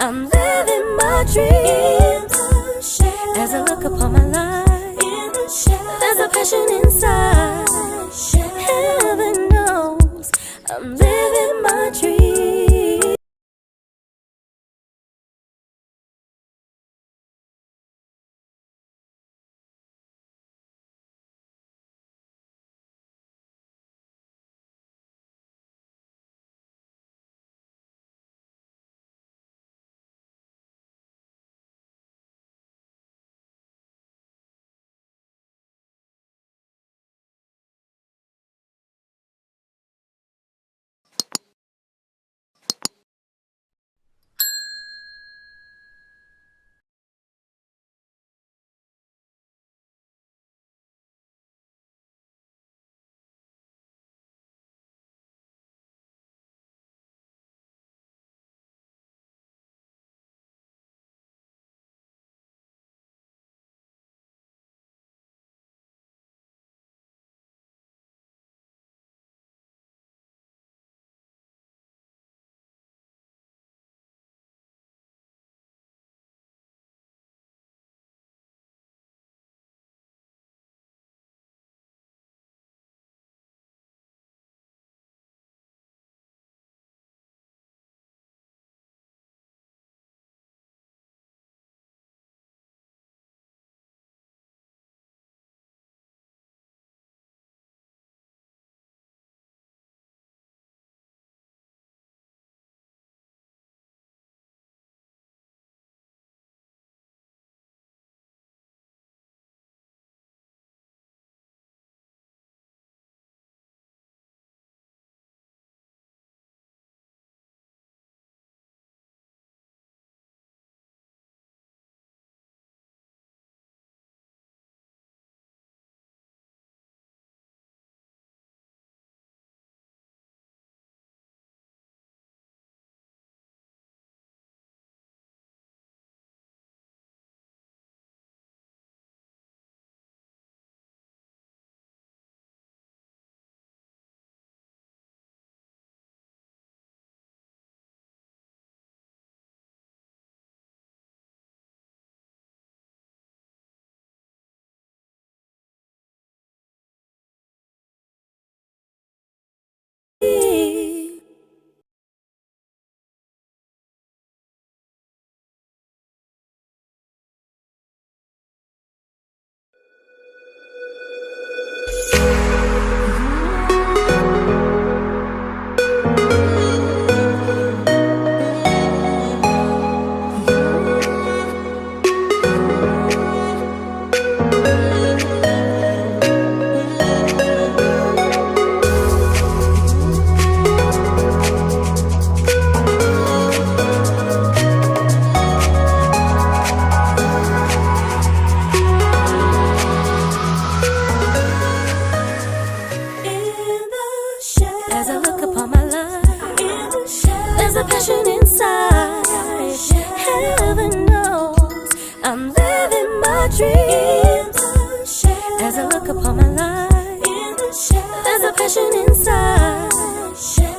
I'm living my dreams. As I look upon my life, there's a passion inside. Heaven knows I'm living my dreams. As I look upon my life, there's a passion inside. Heaven knows I'm living my dreams. As I look upon my life, there's a passion inside.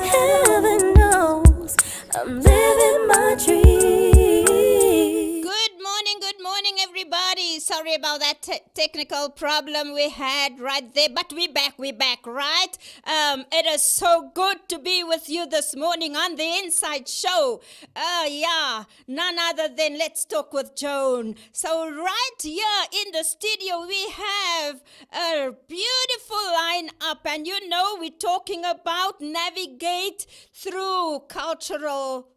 Heaven knows I'm living my dreams. Good morning, everybody. Sorry about that technical problem we had right there, but we're back, right? It is so good to be with you this morning on the Inside Show. None other than Let's Talk with Joan. So right here in the studio, we have a beautiful lineup, and we're talking about navigate through cultural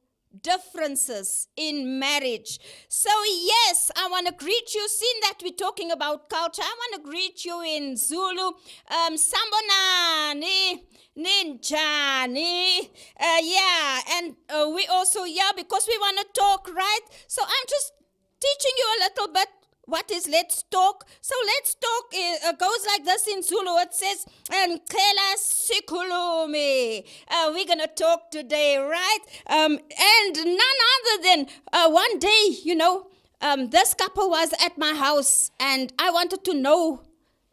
differences in marriage. So yes, I want to greet you. Seeing that we're talking about culture, I want to greet you in Zulu. Sambonani, Ninjani. And we also here because we want to talk, right? So I'm just teaching you a little bit. What is Let's Talk? So Let's Talk goes like this in Zulu. It says, Kela Sikulumi. We're going to talk today, right? And none other than one day, this couple was at my house and I wanted to know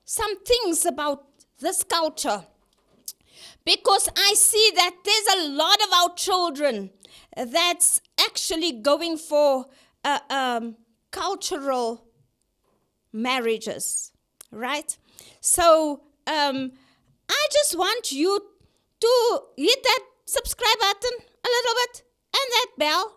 some things about this culture. Because I see that there's a lot of our children that's actually going for cultural marriages, right? So I just want you to hit that subscribe button a little bit and that bell.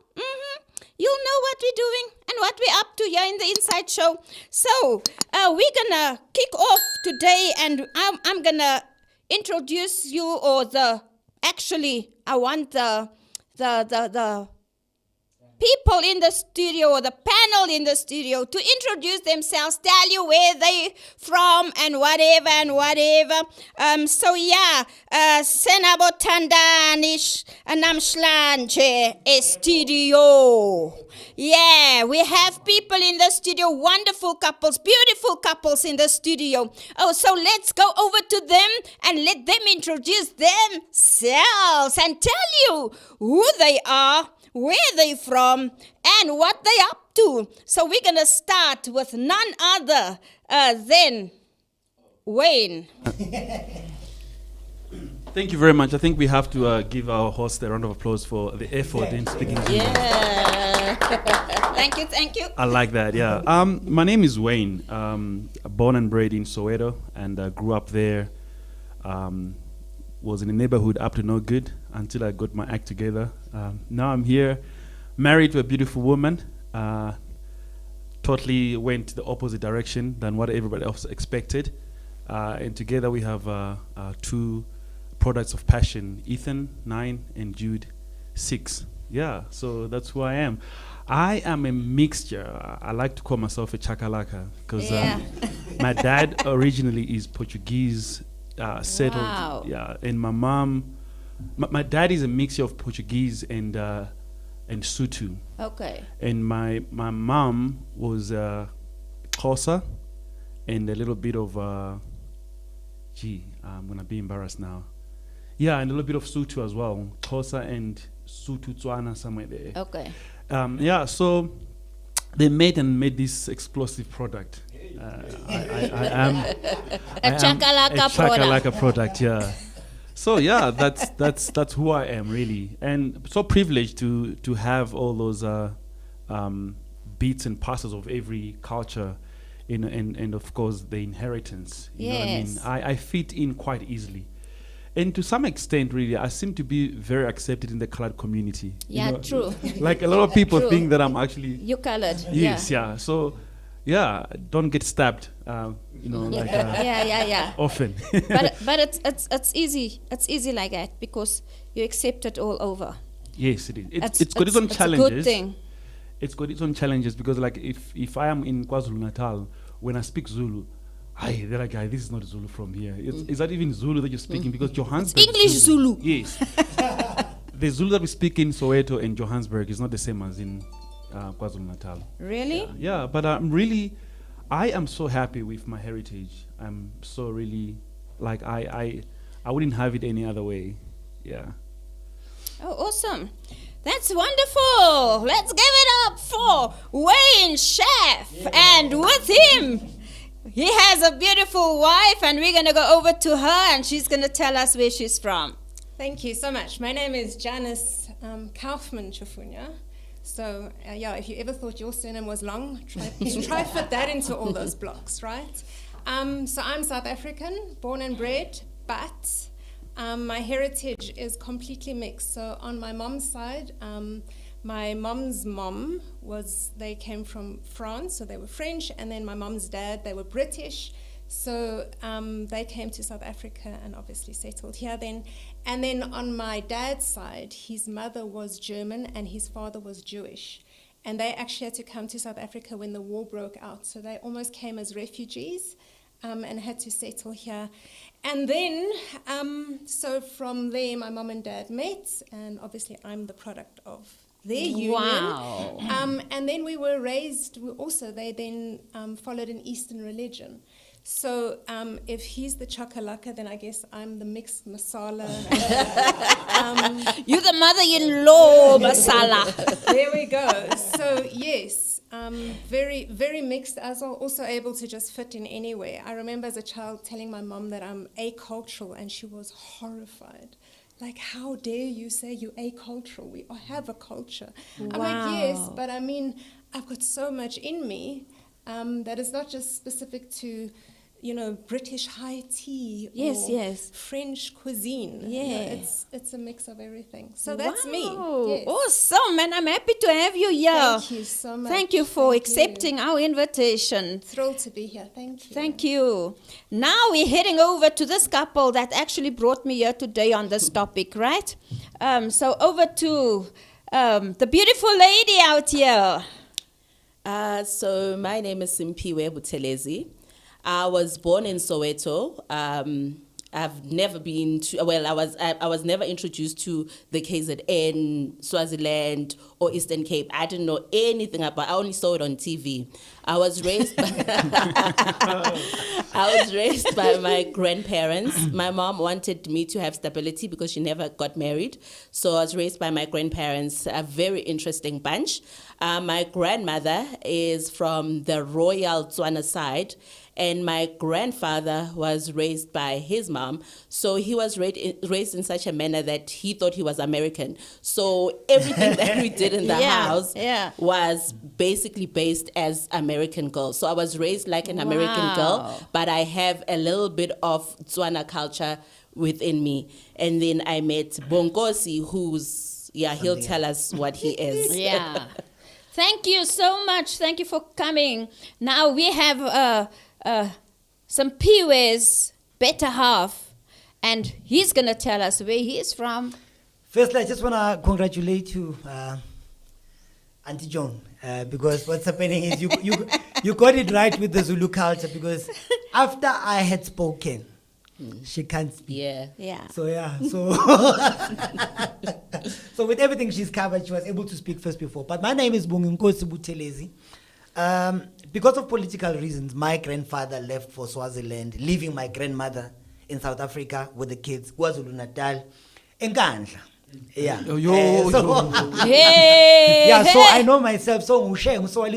You'll know what we're doing and what we're up to here in the Inside Show. So we're gonna kick off today, and I'm gonna introduce you, or I want the people in the studio, or the panel in the studio, to introduce themselves, tell you where they from and whatever. So yeah, senabotandanish namhlanje studio. Yeah, we have people in the studio, wonderful couples, beautiful couples in the studio. Oh, so let's go over to them and let them introduce themselves and tell you who they are, where they from, and what they up to. So we're going to start with none other than Wayne. Thank you very much. I think we have to give our host a round of applause for the effort in speaking Zulu. Yeah. Thank you. I like that, yeah. My name is Wayne. Born and bred in Soweto, and grew up there. Was in the neighborhood up to no good until I got my act together. Now I'm here, married to a beautiful woman. Totally went the opposite direction than what everybody else expected. And together we have two products of passion, Ethan, 9, and Jude, 6. Yeah, so that's who I am. I am a mixture. I like to call myself a chakalaka because my dad originally is Portuguese, settled. Wow. Yeah, and my mom, my dad is a mixture of Portuguese and Sutu. Okay. And my mom was Xhosa and a little bit of, I'm going to be embarrassed now. Yeah, and a little bit of Sutu as well. Xhosa and Sutu Tswana, somewhere there. Okay. Yeah, so they made this explosive product. I am A chakalaka product, yeah. So yeah, that's who I am really, and so privileged to have all those bits and parcels of every culture, and of course the inheritance. You know what I mean? I fit in quite easily. And to some extent, really, I seem to be very accepted in the colored community. Yeah, true. Like a lot of people think that I'm actually... You colored. Yes, yeah. So, yeah, don't get stabbed, like often. but it's easy. It's easy like that because you accept it all over. Yes, it is. It's got its own challenges. It's a good thing. It's got its own challenges because, like, if I am in KwaZulu-Natal, when I speak Zulu, they're like, this is not Zulu from here. Is that even Zulu that you're speaking? Because Johannesburg... It's English Zulu. Yes. The Zulu that we speak in Soweto and Johannesburg is not the same as in KwaZulu-Natal. Really? Yeah, but I am so happy with my heritage. I'm so really, like, I wouldn't have it any other way. Yeah. Oh, awesome. That's wonderful. Let's give it up for Wayne Chef. Yeah. And with him, he has a beautiful wife, and we're going to go over to her, and she's going to tell us where she's from. Thank you so much. My name is Janice Kaufman Chifunya. So, if you ever thought your surname was long, try fit that into all those blocks, right? So I'm South African, born and bred, but my heritage is completely mixed. So on my mom's side, my mom's mom they came from France, so they were French, and then my mom's dad, they were British. So they came to South Africa and obviously settled here then. And then on my dad's side, his mother was German and his father was Jewish. And they actually had to come to South Africa when the war broke out. So they almost came as refugees and had to settle here. And then, so from there, my mom and dad met, and obviously I'm the product of their union. Wow. And then we were raised, they then followed an Eastern religion. So if he's the chakalaka, then I guess I'm the mixed masala. You're the mother-in-law masala. There we go. So yes, very, very mixed as well, also able to just fit in anywhere. I remember as a child telling my mom that I'm acultural, and she was horrified. like, how dare you say you're acultural? We have a culture. I'm Wow. like, yes, but I mean, I've got so much in me that is not just specific to, British high tea Yes, or yes. French cuisine. Yeah. It's a mix of everything. So that's me. Wow. Yes. Awesome, and I'm happy to have you here. Thank you so much. Thank you for Thank you. accepting our invitation. Thrilled to be here. Thank you. Thank you. Now we're heading over to this couple that actually brought me here today on this topic, right? So over to the beautiful lady out here. So my name is Simpiwe Buthelezi. I was born in Soweto. I've never been to, I was never introduced to the KZN, Swaziland, or Eastern Cape. I didn't know anything about, I only saw it on TV. I was raised by my grandparents. My mom wanted me to have stability because she never got married. So I was raised by my grandparents, a very interesting bunch. My grandmother is from the royal Tswana side, and my grandfather was raised by his mom. So he was raised in such a manner that he thought he was American. So everything that we did in the house was basically based as American girls. So I was raised like an American girl, but I have a little bit of Tswana culture within me. And then I met Bonkosi, he'll tell us what he is. Yeah. Thank you so much. Thank you for coming. Now we have some Piwe's better half, and he's going to tell us where he is from. Firstly, I just want to congratulate you, Auntie Joan, because what's happening is you got it right with the Zulu culture, because after I had spoken, she can't speak. Yeah. So so with everything she's covered, she was able to speak first before. But my name is Bungumkosi Buthelezi. Because of political reasons, my grandfather left for Swaziland, leaving my grandmother in South Africa with the kids, KwaZulu Natal, Nkandla. Yeah. Hey, yeah, so I know myself. So so I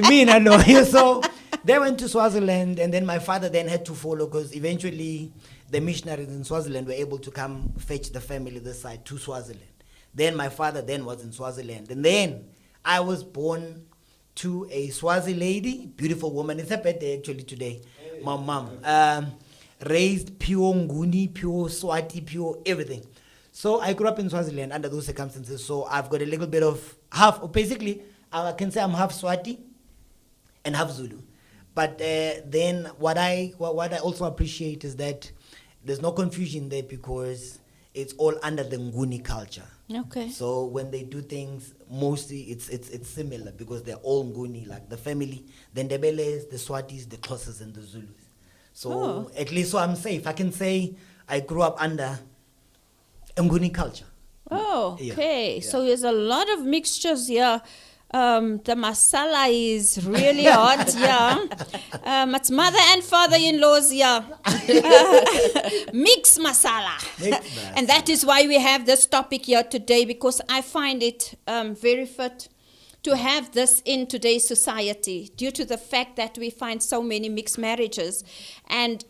mean, I know. So they went to Swaziland, and then my father then had to follow, because eventually the missionaries in Swaziland were able to come fetch the family this side to Swaziland. Then my father then was in Swaziland, and then I was born to a Swazi lady, beautiful woman. It's her birthday actually today. My mom, raised pure Nguni, pure Swati, pure everything. So I grew up in Swaziland under those circumstances. So I've got a little bit of half, or basically I can say I'm half Swati and half Zulu. But then what I also appreciate is that there's no confusion there, because it's all under the Nguni culture. Okay. So when they do things, mostly it's similar, because they're all Nguni, like the family, the Ndebeles, the Swatis, the Xhosas, and the Zulus. So at least so I'm safe. I can say I grew up under Nguni culture. Oh, Yeah. okay. Yeah. So there's a lot of mixtures here. The masala is really hot, yeah. It's mother and father-in-laws, yeah. Mix masala. And that is why we have this topic here today, because I find it very fit to have this in today's society, due to the fact that we find so many mixed marriages. And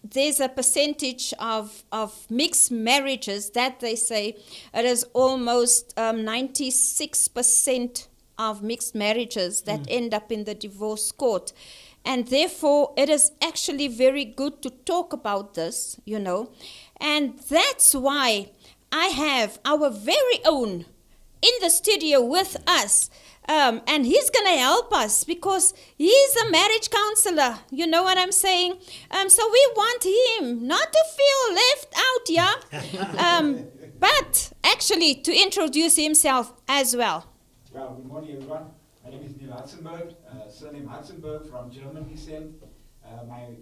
there's a percentage of mixed marriages that they say it is almost 96% of mixed marriages that end up in the divorce court. And therefore, it is actually very good to talk about this, And that's why I have our very own in the studio with us. And he's going to help us, because he's a marriage counselor. You know what I'm saying? So we want him not to feel left out, yeah? But actually to introduce himself as well. Well, good morning, everyone. My name is Neil Hudsenberg, surname Hudsenberg, from German descent.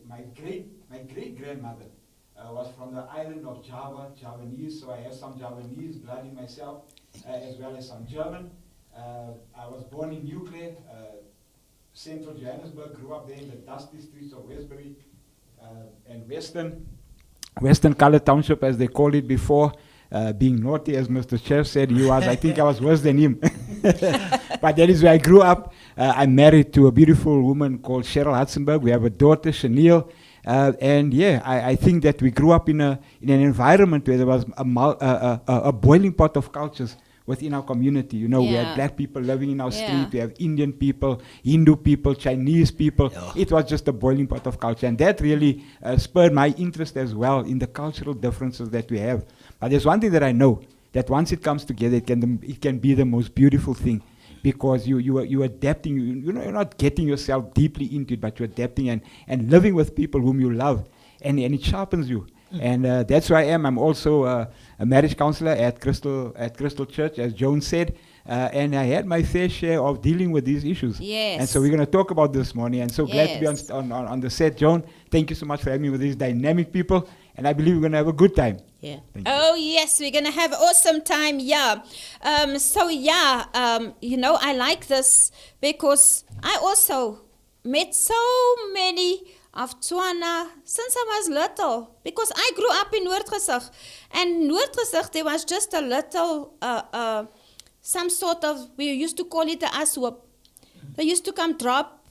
My great-grandmother was from the island of Java, Javanese, so I have some Javanese blood in myself, as well as some German. I was born in Newclear, central Johannesburg, grew up there in the dusty streets of Westbury and Western Colour Township, as they called it before. Being naughty, as Mr. Chair said, I think I was worse than him. But that is where I grew up. I'm married to a beautiful woman called Cheryl Hudsenberg. We have a daughter, Chanel, And yeah, I think that we grew up in an environment where there was a boiling pot of cultures within our community. You know, we had Yeah. black people living in our Yeah. street, we have Indian people, Hindu people, Chinese people. Yeah. It was just a boiling pot of culture, and that really spurred my interest as well in the cultural differences that we have. But there's one thing that I know, that once it comes together, it can be the most beautiful thing, because you're adapting. You're not getting yourself deeply into it, but you're adapting and living with people whom you love, and it sharpens you. And that's who I am. I'm also a marriage counselor at Crystal Church, as Joan said. And I had my fair share of dealing with these issues. Yes. And so we're going to talk about this morning. And so glad to be Yes. on the set, Joan. Thank you so much for having me with these dynamic people. And I believe we're going to have a good time. Yeah. Thank you. Oh yes, we're gonna have awesome time. Yeah. I like this because I also met so many of Tswana since I was little, because I grew up in Noordgesig, and Noordgesig there was just a little some sort of, we used to call it a ashoop. They used to come drop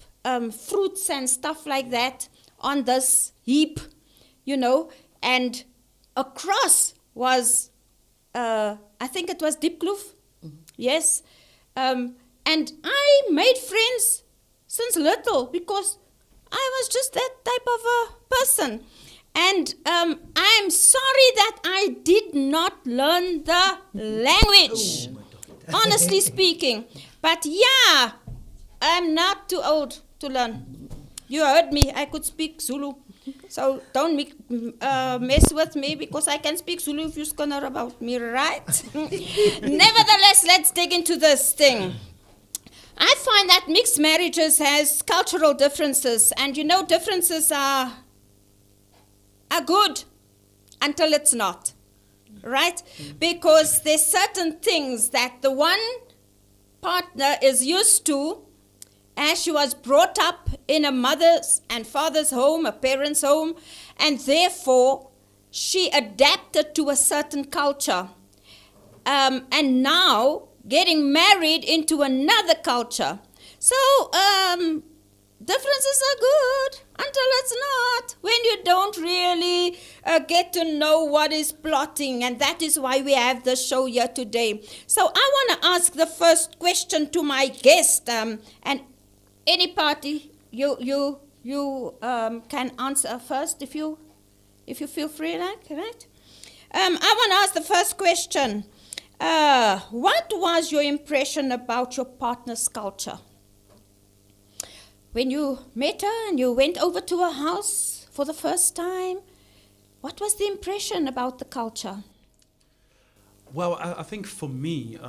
fruits and stuff like that on this heap, and across was, I think it was Diepkloof, yes. And I made friends since little because I was just that type of a person. And I'm sorry that I did not learn the language, honestly speaking. But yeah, I'm not too old to learn. You heard me, I could speak Zulu. So don't mess with me, because I can speak Zulu if you're scanner about me, right? Nevertheless, let's dig into this thing. I find that mixed marriages has cultural differences, and differences are good until it's not, right? Because there's certain things that the one partner is used to, as she was brought up in a mother's and father's home, a parent's home, and therefore she adapted to a certain culture. And now getting married into another culture. So differences are good until it's not, when you don't really get to know what is plotting, and that is why we have the show here today. So I want to ask the first question to my guest, and any party, you can answer first if you feel free, like, right? I want to ask the first question. What was your impression about your partner's culture? When you met her and you went over to her house for the first time, what was the impression about the culture? Well, I think for me,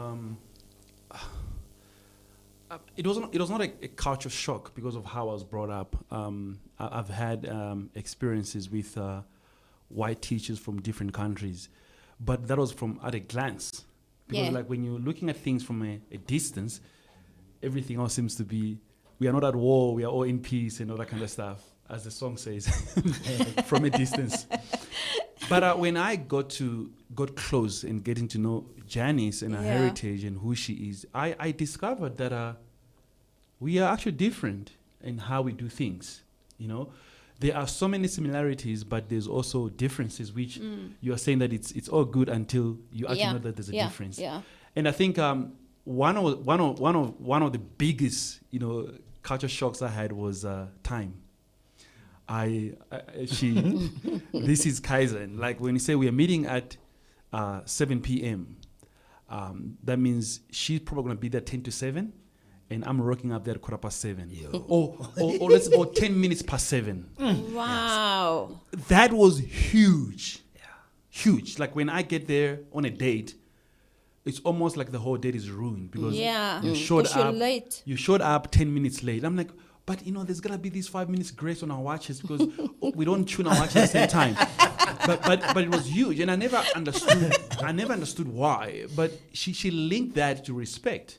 it was not a culture shock because of how I was brought up. I've had experiences with white teachers from different countries, but that was from at a glance. Because Yeah. like when you're looking at things from a distance, everything else seems to be, we are not at war, we are all in peace and all that kind of stuff, as the song says, from a distance. But when I got close and getting to know Janice and her Yeah. heritage and who she is, I discovered that we are actually different in how we do things. There are so many similarities, but there's also differences, which you are saying that it's all good until you actually Yeah. know that there's a Yeah. difference. Yeah. And I think one of the biggest culture shocks I had was time. This is Kaizen. Like when you say we are meeting at 7 p.m., that means she's probably going to be there 10 to 7, and I'm rocking up there at 7:15. Or let's go 10 minutes past 7. Wow. That was huge. Huge. Like when I get there on a date, it's almost like the whole date is ruined because Yeah. you showed Because you're up late. You showed up 10 minutes late. I'm like, but there's gonna be these 5 minutes grace on our watches because we don't tune our watches at the same time. But it was huge, and I never understood why. But she linked that to respect.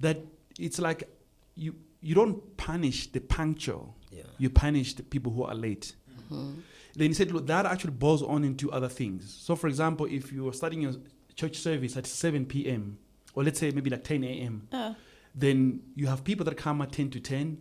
That it's like you don't punish the punctual. Yeah. You punish the people who are late. Then he said, look, that actually boils on into other things. So, for example, if you are starting your church service at 7 p.m., or let's say maybe like 10 a.m., then you have people that come at 10 to 10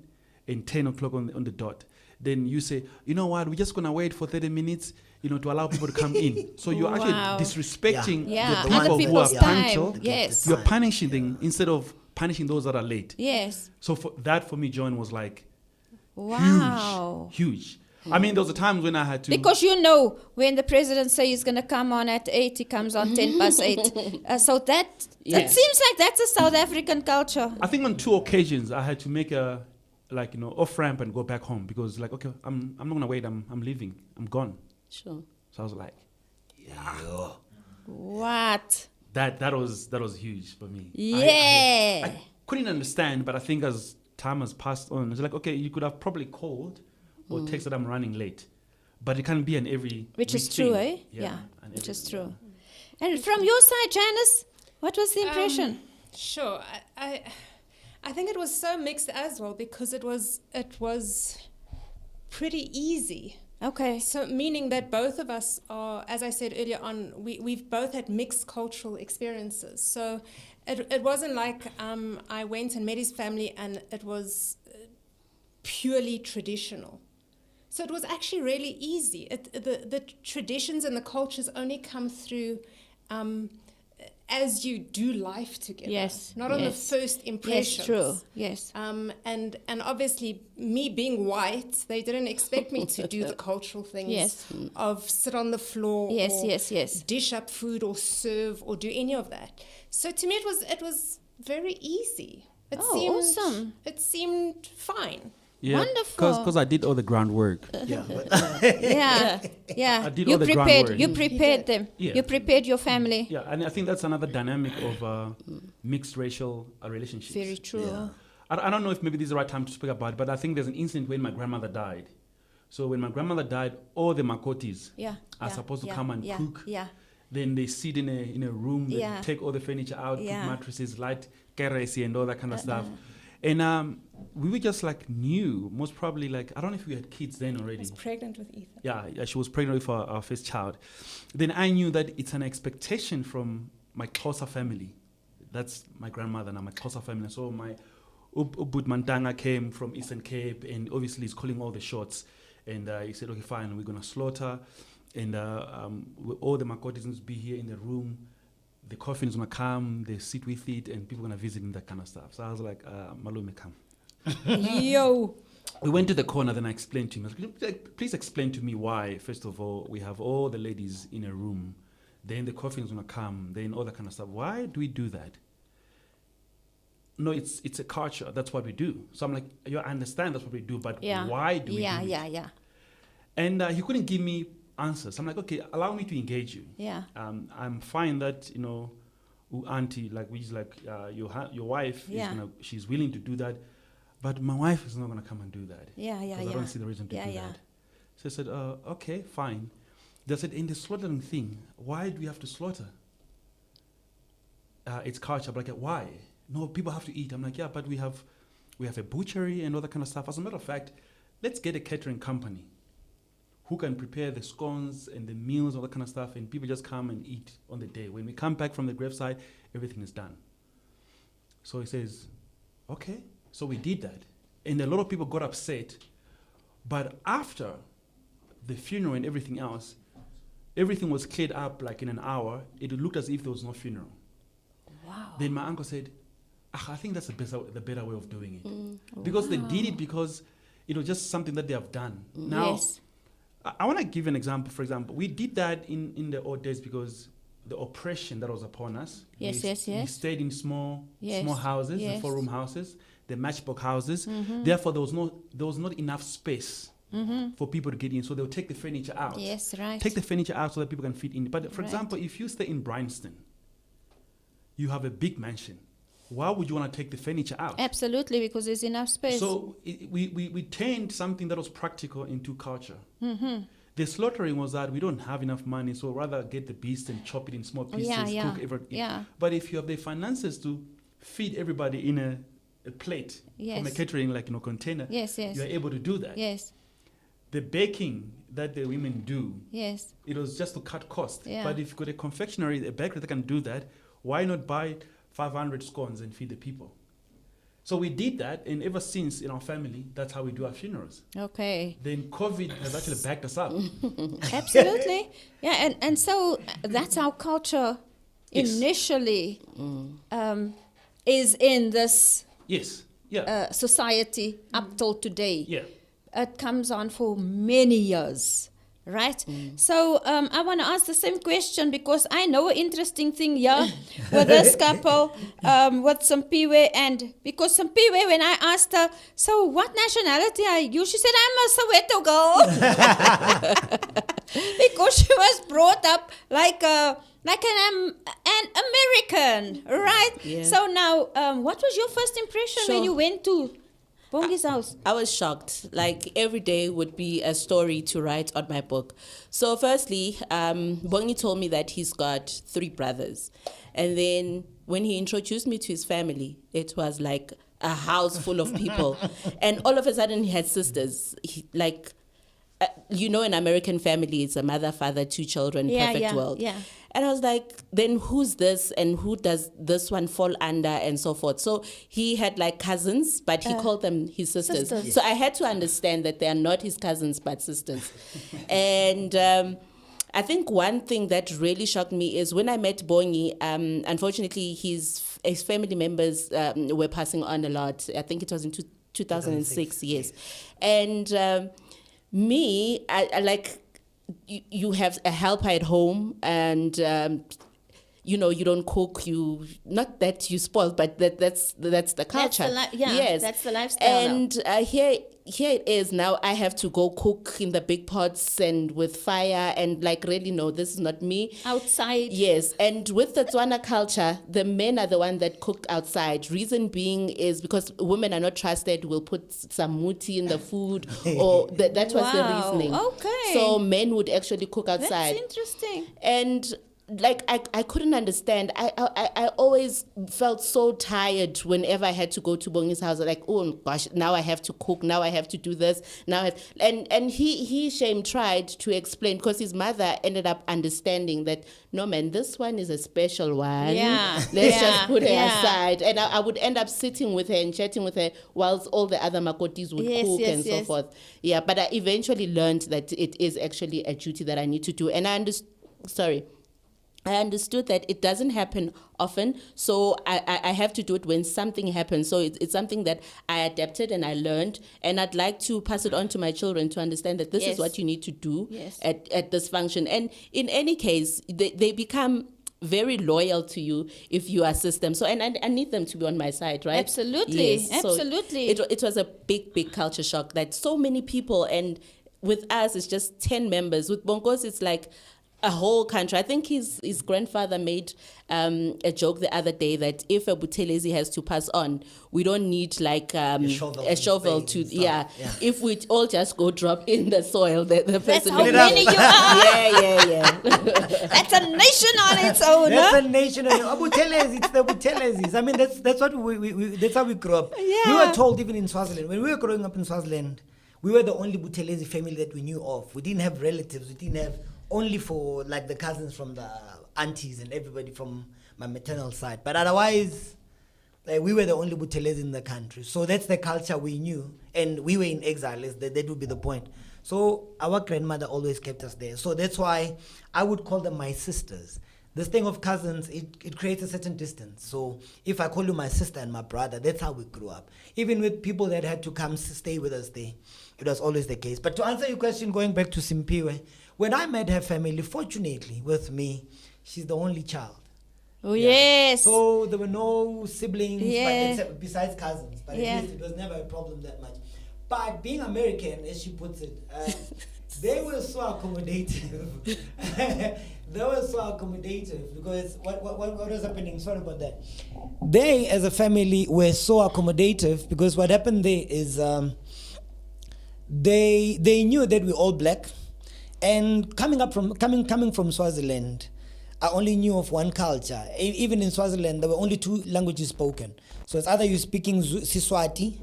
and 10 o'clock on the dot. then you say, you know what, we're just gonna wait for 30 minutes, to allow people to come in. So you're Wow. actually disrespecting Yeah, the other people who are people's time. punctual. Yes. You're punishing them instead of punishing those that are late. Yes. So for me, Joan was like Wow. huge. I mean, there was a time when I had to. Because when the president says he's going to come on at 8, he comes on 10 past 8. So that, it Yes. seems like that's a South African culture. I think on 2 occasions I had to make a off ramp and go back home because okay, I'm not gonna wait. I'm leaving. I'm gone. Sure. So I was like, What? that was huge for me. Yeah. I couldn't understand, but I think as time has passed on, it's like, okay, you could have probably called or texted I'm running late, but it can't be an every Which is week true, thing. eh? Yeah, and which every- is true. And from your side, Janice, what was the impression? Sure. I think it was so mixed as well because it was pretty easy. Okay. So meaning that both of us are, as I said earlier on, we've both had mixed cultural experiences. So it wasn't like I went and met his family and it was purely traditional. So it was actually really easy. The traditions and the cultures only come through as you do life together. Yes, Not on the yes. first impressions. Yes, true. Yes. And obviously, me being white, they didn't expect me to do the cultural things Yes. of sit on the floor, Yes, or yes. dish up food, or serve, or do any of that. So to me, it was very easy. It awesome. It seemed fine. Yeah, Wonderful. because I did all the groundwork. Yeah, but Yeah. I did You all the prepared. groundwork. You prepared them. Yeah. You prepared your family. Yeah, and I think that's another dynamic of mixed racial relationships. Very true. Yeah. I don't know if maybe this is the right time to speak about it, but I think there's an incident when my grandmother died. So when my grandmother died, all the Makotis Yeah. are supposed to come and cook. Yeah. Then they sit in a room, they Yeah. take all the furniture out, Yeah. put mattresses, light keresi and all that kind of stuff. And we were just new, most probably I don't know if we had kids then I already. was pregnant with Ethan. Yeah, she was pregnant with our first child. Then I knew that it's an expectation from my closer family. That's my grandmother and my closer family. So my Ubud Mantanga came from Eastern Cape and obviously he's calling all the shots. And he said, okay, fine, we're going to slaughter. And all the Makotis need to be here in the room. The coffin is going to come, they sit with it, and people are going to visit and that kind of stuff. So I was like, Malume, come. Yo. We went to the corner, then I explained to him, I was like, please explain to me why, first of all, we have all the ladies in a room, then the coffin is going to come, then all that kind of stuff. Why do we do that? No, it's a culture. That's what we do. So I'm like, I understand that's what we do, but why do we do it? Yeah. And he couldn't give me answers. I'm like, okay, allow me to engage you. Yeah. I'm fine that, auntie, your wife, she's willing to do that, but my wife is not going to come and do that. Yeah. I don't see the reason to do that. So I said, okay, fine. They said, in the slaughtering thing, why do we have to slaughter? It's culture. But why? No, people have to eat. I'm like, yeah, but we have a butchery and all that kind of stuff. As a matter of fact, let's get a catering company who can prepare the scones and the meals, all that kind of stuff, and people just come and eat on the day. When we come back from the graveside, everything is done. So he says, okay. So we did that. And a lot of people got upset. But after the funeral and everything else, everything was cleared up in an hour. It looked as if there was no funeral. Wow. Then my uncle said, I think that's the better way of doing it. Because they did it because it was just something that they have done. Now, Yes. I want to give an example. For example, we did that in the old days because the oppression that was upon us. Yes. We stayed in small Yes. houses, Yes. the 4-room houses, the matchbox houses. Therefore, there was not enough space for people to get in. So they'll take the furniture out. Yes, right. Take the furniture out so that people can fit in. But for Right. example, if you stay in Bryanston, you have a big mansion. Why would you want to take the furniture out? Absolutely, because there's enough space. So we turned something that was practical into culture. The slaughtering was that we don't have enough money, so rather get the beast and chop it in small pieces, Yeah. cook everything. Yeah. But if you have the finances to feed everybody in a plate from a Yes. catering container, Yes. you're able to do that. Yes. The baking that the women do, Yes. it was just to cut cost. Yeah. But if you've got a confectionery, a bakery that can do that, why not buy 500 scones and feed the people? So we did that, and ever since in our family, that's how we do our funerals. Okay. Then COVID has actually backed us up. Absolutely. Yeah, and so that's our culture Yes. initially is in this Yes. Yeah. society up till today. Yeah. It comes on for many years, right? So I want to ask the same question because I know an interesting thing here with this couple, with Simpiwe, and because Simpiwe, when I asked her, so what nationality are you? She said, I'm a Soweto girl. Because she was brought up like an American, right? Yeah. So now, what was your first impression when Sure. you went to Bongi's house? I was shocked. Like every day would be a story to write on my book. So firstly, Bongi told me that he's got 3 brothers. And then when he introduced me to his family, it was like a house full of people. And all of a sudden he had sisters. In American family, it's a mother, father, 2 children, perfect world. Yeah. And I was like, then who's this and who does this one fall under and so forth? So he had like cousins, but he called them his sisters. Sisters. So I had to understand that they are not his cousins, but sisters. And I think one thing that really shocked me is when I met Bongi, unfortunately, his family members were passing on a lot. I think it was in 2006, yes. And I like... You have a helper at home, and you don't cook. Not that you spoil, but that's the culture. Yes, that's the lifestyle. And here it is now. I have to go cook in the big pots and with fire, and like really, no, this is not me. Outside. Yes, and with the Tswana culture, the men are the one that cook outside. Reason being is because women are not trusted. Will put some muti in the food, or that was the reasoning. Okay. So men would actually cook outside. That's interesting. And like I couldn't understand. I always felt so tired whenever I had to go to Bongi's house. Like, oh gosh, now I have to cook. Now I have to do this. And he tried to explain, because his mother ended up understanding that, no man, this one is a special one. Yeah. Let's just put her aside. And I would end up sitting with her and chatting with her whilst all the other makotis would cook and so forth. Yeah, but I eventually learned that it is actually a duty that I need to do. And I understood that it doesn't happen often, so I have to do it when something happens. So it's something that I adapted and I learned, and I'd like to pass it on to my children to understand that this is what you need to do at this function. And in any case, they become very loyal to you if you assist them. So, and I need them to be on my side, right? Absolutely, yes. absolutely. So it was a big culture shock that so many people, and with us it's just 10 members. With Bongos it's like a whole country. I think his grandfather made a joke the other day that if a Buthelezi has to pass on, we don't need like a shovel to If we all just go drop in the soil, the That's person. how many you are. Yeah. That's a nation on its own. That's Huh? a nation. Buthelezi, it's the Buthelezis. I mean, that's what we that's how we grew up. Yeah. We were told even in Swaziland, when we were growing up in Swaziland, we were the only Buthelezi family that we knew of. We didn't have relatives. We didn't have, only for like the cousins from the aunties and everybody from my maternal side. But otherwise, we were the only Buthelezi in the country. So that's the culture we knew. And we were in exile. That would be the point. So our grandmother always kept us there. So that's why I would call them my sisters. This thing of cousins, it creates a certain distance. So if I call you my sister and my brother, that's how we grew up. Even with people that had to come stay with us there, it was always the case. But to answer your question, going back to Simpiwe, when I met her family, fortunately with me, she's the only child. Oh, yes. So there were no siblings but besides cousins. But Yeah. at least it was never a problem that much. But being American, as she puts it, they were so accommodative. They were so accommodative because what was happening? Sorry about that. They, as a family, were so accommodative because what happened there is they knew that we're all black, and coming from Swaziland, I only knew of one culture. Even in Swaziland, there were only 2 languages spoken. So it's either you're speaking Siswati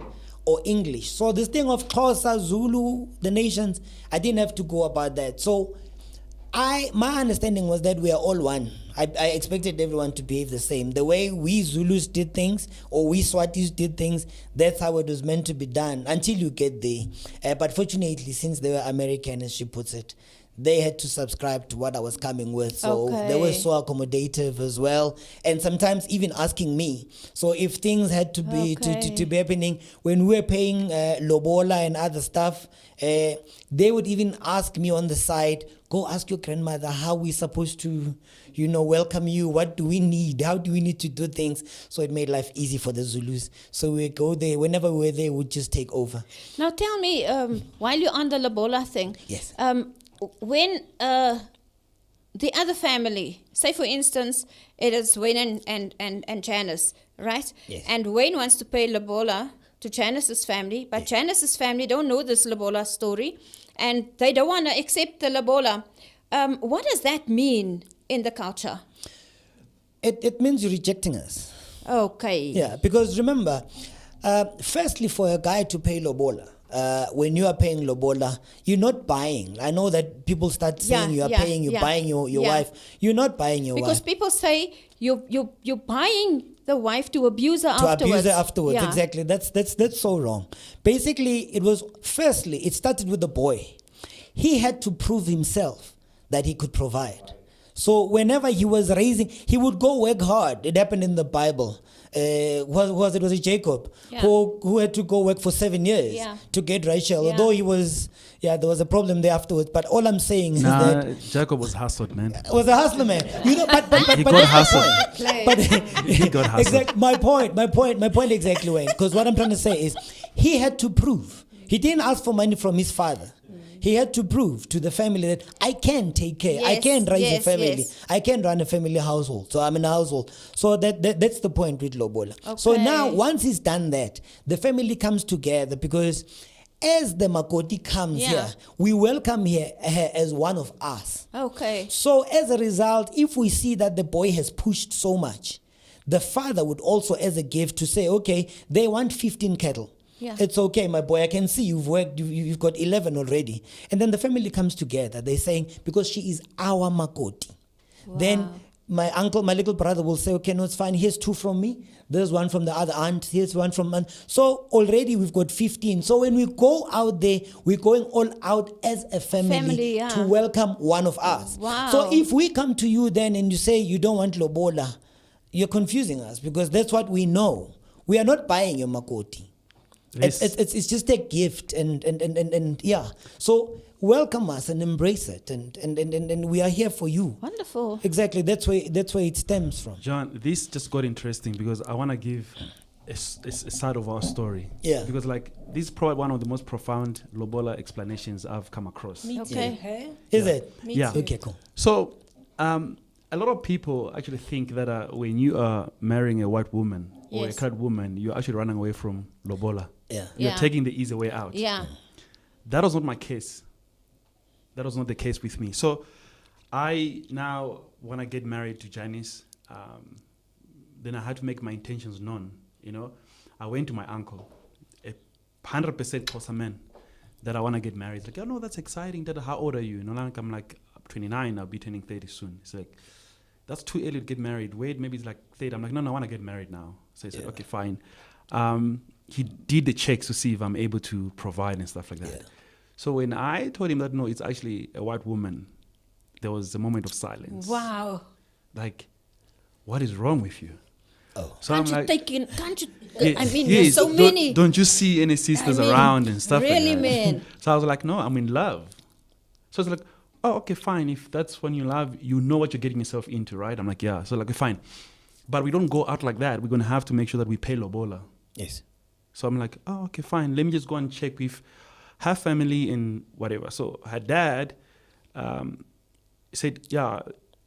or English. So this thing of Xhosa, Zulu, the nations, I didn't have to go about that. So my understanding was that we are all one. I expected everyone to behave the same. The way we Zulus did things, or we Swatis did things, that's how it was meant to be done until you get there. But fortunately, since they were American, as she puts it, they had to subscribe to what I was coming with. So they were so accommodative as well. And sometimes even asking me. So if things had to be to be happening, when we were paying Lobola and other stuff, they would even ask me on the side, go ask your grandmother how we're supposed to, welcome you. What do we need? How do we need to do things? So it made life easy for the Zulus. So we go there. Whenever we were there, we'd just take over. Now tell me, while you're on the Lobola thing, Yes. When the other family, say for instance, it is Wayne and Janice, right? Yes. And Wayne wants to pay Lobola to Janice's family, but Janice's family don't know this Lobola story, and they don't want to accept the Lobola. What does that mean in the culture? It means you're rejecting us. Okay. Yeah, because remember, firstly, for a guy to pay Lobola, when you are paying Lobola, you're not buying. I know that people start saying you are paying, you're buying your wife. You're not buying your because wife. people say you're buying the wife to abuse her afterwards. To abuse her afterwards, Yeah. exactly. That's so wrong. Basically, it started with the boy. He had to prove himself that he could provide. So whenever he was raising, he would go work hard. It happened in the Bible. Was it Jacob who had to go work for 7 years to get Rachel? Yeah. Although there was a problem there afterwards. But all I'm saying is that Jacob was hustled, man. was a hustler, man. But He got hustled. But He got hustled. my point exactly, Wayne. Because what I'm trying to say is, he had to prove. He didn't ask for money from his father. He had to prove to the family that I can take care, I Yes, can raise a yes, family, yes. I can run a family household. So I'm in a household. So that's the point with Lobola. So Okay. now, once he's done that, the family comes together, because as the Makoti comes here, we welcome her as one of us. Okay. So as a result, if we see that the boy has pushed so much, the father would also, as a gift, to say, okay, they want 15 cattle. Yeah. It's okay, my boy. I can see you've worked. You've got 11 already. And then the family comes together. They're saying, because she is our Makoti. Then my uncle, my little brother will say, okay, no, it's fine. Here's 2 from me. There's 1 from the other aunt. Here's 1 from aunt. So already we've got 15. So when we go out there, we're going all out as a family yeah. to welcome one of us. Wow. So if we come to you then and you say you don't want Lobola, you're confusing us, because that's what we know. We are not buying your Makoti. It's just a gift, and yeah. So welcome us and embrace it, and we are here for you. Wonderful. Exactly. That's where it stems from. John, this just got interesting because I want to give a side of our story. Yeah. Because this is probably one of the most profound Lobola explanations I've come across. Okay. Is it? Yeah. Okay. Cool. So, a lot of people actually think that when you are marrying a white woman or a Yes. colored woman, you're actually running away from Lobola. Yeah. You're Yeah. taking the easy way out. Yeah. That was not my case. That was not the case with me. So I now, when I get married to Janice, then I had to make my intentions known. I went to my uncle, a 100% Xhosa man, that I want to get married. He's like, oh no, that's exciting. Dada, how old are you? I'm like 29. I'll be turning 30 soon. He's like, that's too early to get married. Wait, maybe it's like 30. I'm like, no, I want to get married now. So he said, okay, fine. He did the checks to see if I'm able to provide and stuff like that. Yeah. So when I told him that, no, it's actually a white woman, there was a moment of silence. Wow. Like, what is wrong with you? Oh. So Can't I'm you like, take in? Can't you? yeah, I mean, yes, there's so don't- many. Don't you see any sisters I mean, around and stuff really, like that? man. So I was like, no, I'm in love. So it's like, oh, okay, fine. If that's when you love, you know what you're getting yourself into, right? I'm like, yeah. So like, fine. But we don't go out like that. We're going to have to make sure that we pay Lobola. Yes. So I'm like, oh, okay, fine. Let me just go and check with her family and whatever. So her dad said, yeah,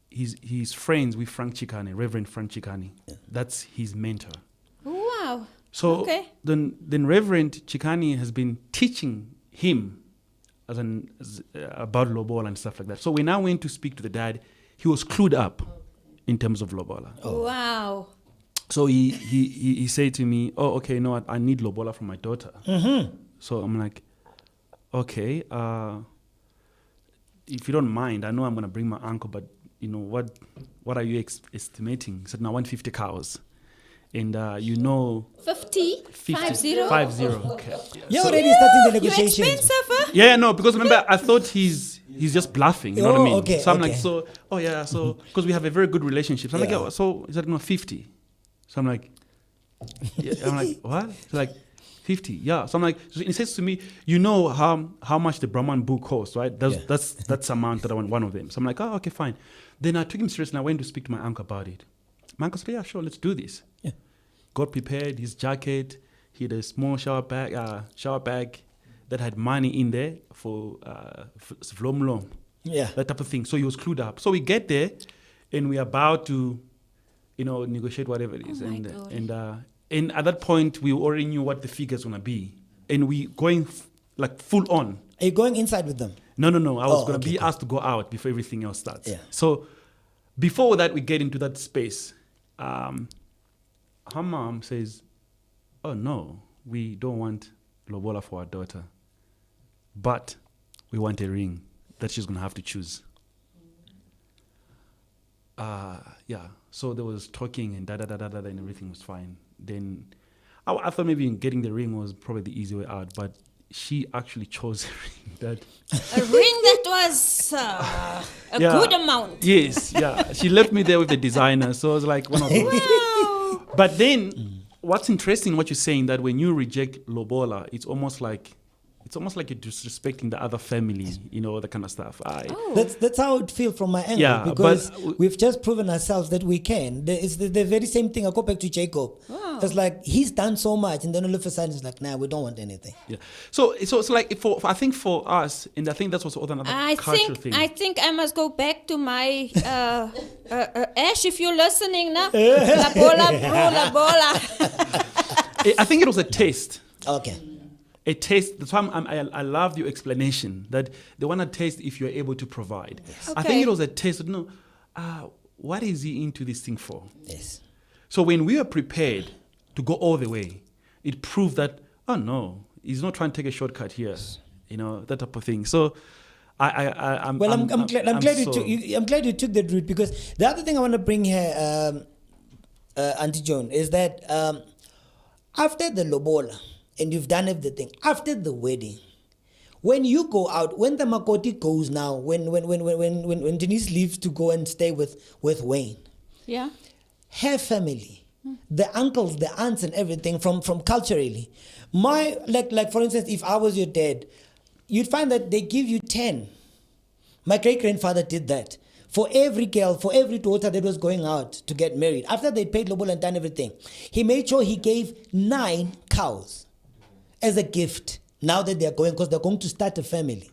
he's friends with Frank Chikane, Reverend Frank Chikane. Yeah. That's his mentor. Wow. So Okay. then Reverend Chikane has been teaching him about Lobola and stuff like that. So when I went to speak to the dad, he was clued up in terms of Lobola. Wow. So he said to me, oh, okay, no, I need Lobola from my daughter. Mm-hmm. So I'm like, okay, if you don't mind, I know I'm going to bring my uncle, but what are you estimating? He said, no, I want 50 cows. And 50? 50? 50. Okay. You're already starting the You negotiations. expensive, huh? Yeah, no, because remember, I thought he's just bluffing. You know what I mean? Okay, so I'm okay. like, so because we have a very good relationship. So I'm like, Yeah. so is that no 50? So I'm like, what? So like 50, yeah. So I'm like, so he says to me, you know how much the Brahman book costs, right? That's amount that I want one of them. So I'm like, oh, okay, fine. Then I took him seriously and I went to speak to my uncle about it. My uncle said, yeah, sure, let's do this. Yeah. Got prepared, his jacket, he had a small shower bag that had money in there for vlomlom, Yeah. that type of thing. So he was clued up. So we get there and we're about to, negotiate whatever it is. And at that point, we already knew what the figure's going to be. And we going full on. Are you going inside with them? No. I was going to okay, be cool. asked to go out before everything else starts. Yeah. So before that, we get into that space. Her mom says, oh, no, we don't want lobola for our daughter. But we want a ring that she's going to have to choose. Yeah. So there was talking and and everything was fine. Then I thought maybe getting the ring was probably the easy way out, but she actually chose a ring that... A ring that was a Yeah. good amount. Yes, yeah. She left me there with the designer, so it was like one of those. Wow. But then, what's interesting, what you're saying, that when you reject lobola, it's almost like you're disrespecting the other family, that kind of stuff. That's how it feels from my angle. Yeah, because but we've just proven ourselves that we can. It's the very same thing. I go back to Jacob. Wow. It's like he's done so much, and then all of a sudden it's like, nah, we don't want anything. Yeah. So it's like I think for us, and I think that's also another cultural thing. I think I must go back to my Ash, if you're listening now. La bola, bro, la bola. I think it was a taste. Okay. A taste. That's why I love your explanation that they want to taste if you're able to provide. Yes. I Okay. think it was a taste. What is he into this thing for? Yes. So when we are prepared to go all the way, it proved that, oh no, he's not trying to take a shortcut here, that type of thing. So I'm glad you took that route, because the other thing I want to bring here, Auntie Joan, is that after the lobola and you've done everything, after the wedding, when you go out, when the Makoti goes now, when Denise leaves to go and stay with Wayne, Yeah. her family, the uncles, the aunts, and everything from culturally, like for instance, if I was your dad, you'd find that they give you 10. My great grandfather did that for every girl, for every daughter that was going out to get married. After they paid lobola and done everything, he made sure he gave 9 cows as a gift. Now that they're going, because they're going to start a family.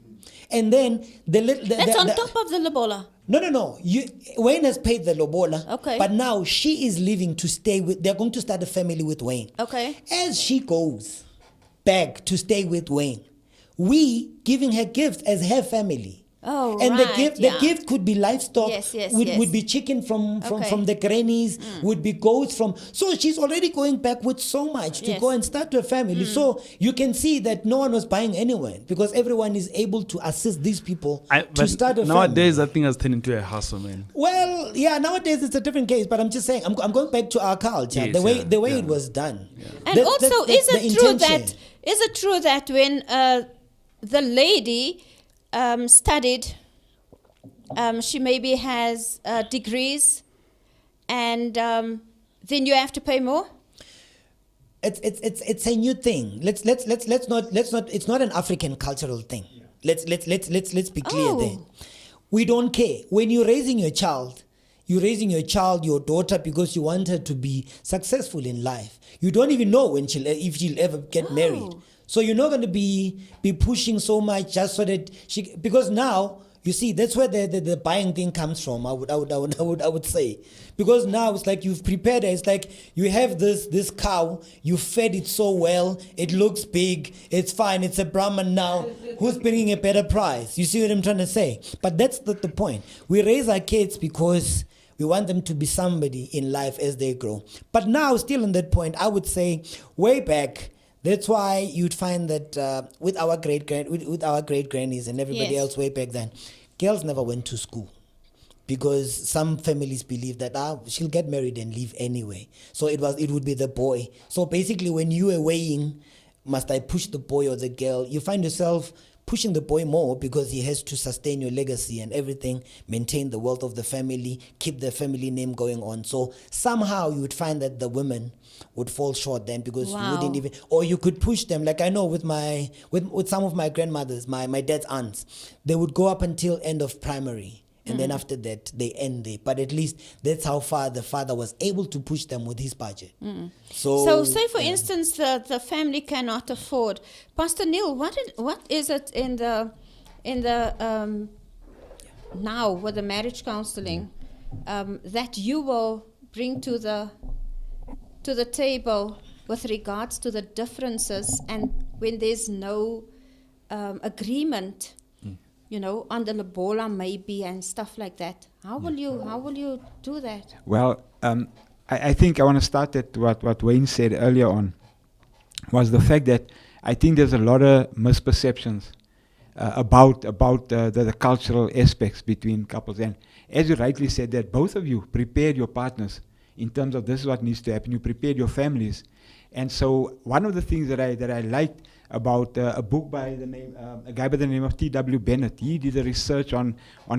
And then That's on top of the lobola. No. Wayne has paid the lobola. Okay. But now she is leaving to stay with. They're going to start a family with Wayne. Okay. As she goes back to stay with Wayne, we giving her gifts as her family. Oh, and right, the gift could be livestock. Yes, would be chicken from the grannies. Would be goats from. So she's already going back with so much to Yes. go and start a family. So you can see that no one was buying anywhere, because everyone is able to assist these people to but start a family. nowadays, that thing has turned into a hustle, man. Well, yeah, nowadays it's a different case, but I'm just saying, I'm going back to our culture, Yes, the way yeah. it was done. And That's also, is the it true that when the lady studied, she maybe has degrees, and then you have to pay more? It's a new thing. Let's not. It's not an African cultural thing. Let's be clear Oh. there. We don't care when you're raising your child. You're raising your child, your daughter, because you want her to be successful in life. You don't even know if she'll ever get married. So you're not going to be pushing so much just so that she. Because now, you see, that's where the buying thing comes from. I would say, because now it's like you've prepared it. It's like you have this cow, you fed it so well, it looks big, it's fine, it's a Brahman now. Who's paying a better price? You see what I'm trying to say? But that's the point. We raise our kids because we want them to be somebody in life as they grow. But now, still on that point, I would say way back. That's why you'd find that with our great grannies and everybody Yes. else way back then, girls never went to school. because some families believe that she'll get married and leave anyway. So it would be the boy. So basically, when you are weighing, must I push the boy or the girl, you find yourself pushing the boy more because he has to sustain your legacy and everything, maintain the wealth of the family, keep the family name going on. So somehow you would find that the women would fall short then, because you wouldn't even, or you could push them. Like I know with some of my grandmothers, my dad's aunts, they would go up until end of primary. And then after that, they end there. But at least that's how far the father was able to push them with his budget. So say, for instance, the family cannot afford. Pastor Neil, what is it in the now with the marriage counseling that you will bring to the table with regards to the differences, and when there's no agreement, on the lobola maybe and stuff like that. How will you do that? Well, I think I want to start at what Wayne said earlier on, was the fact that I think there's a lot of misperceptions about the cultural aspects between couples. And as you rightly said, that both of you prepared your partners in terms of this is what needs to happen. You prepared your families. And so one of the things that I liked about a book by the name, a guy by the name of T.W. Bennett. He did a research on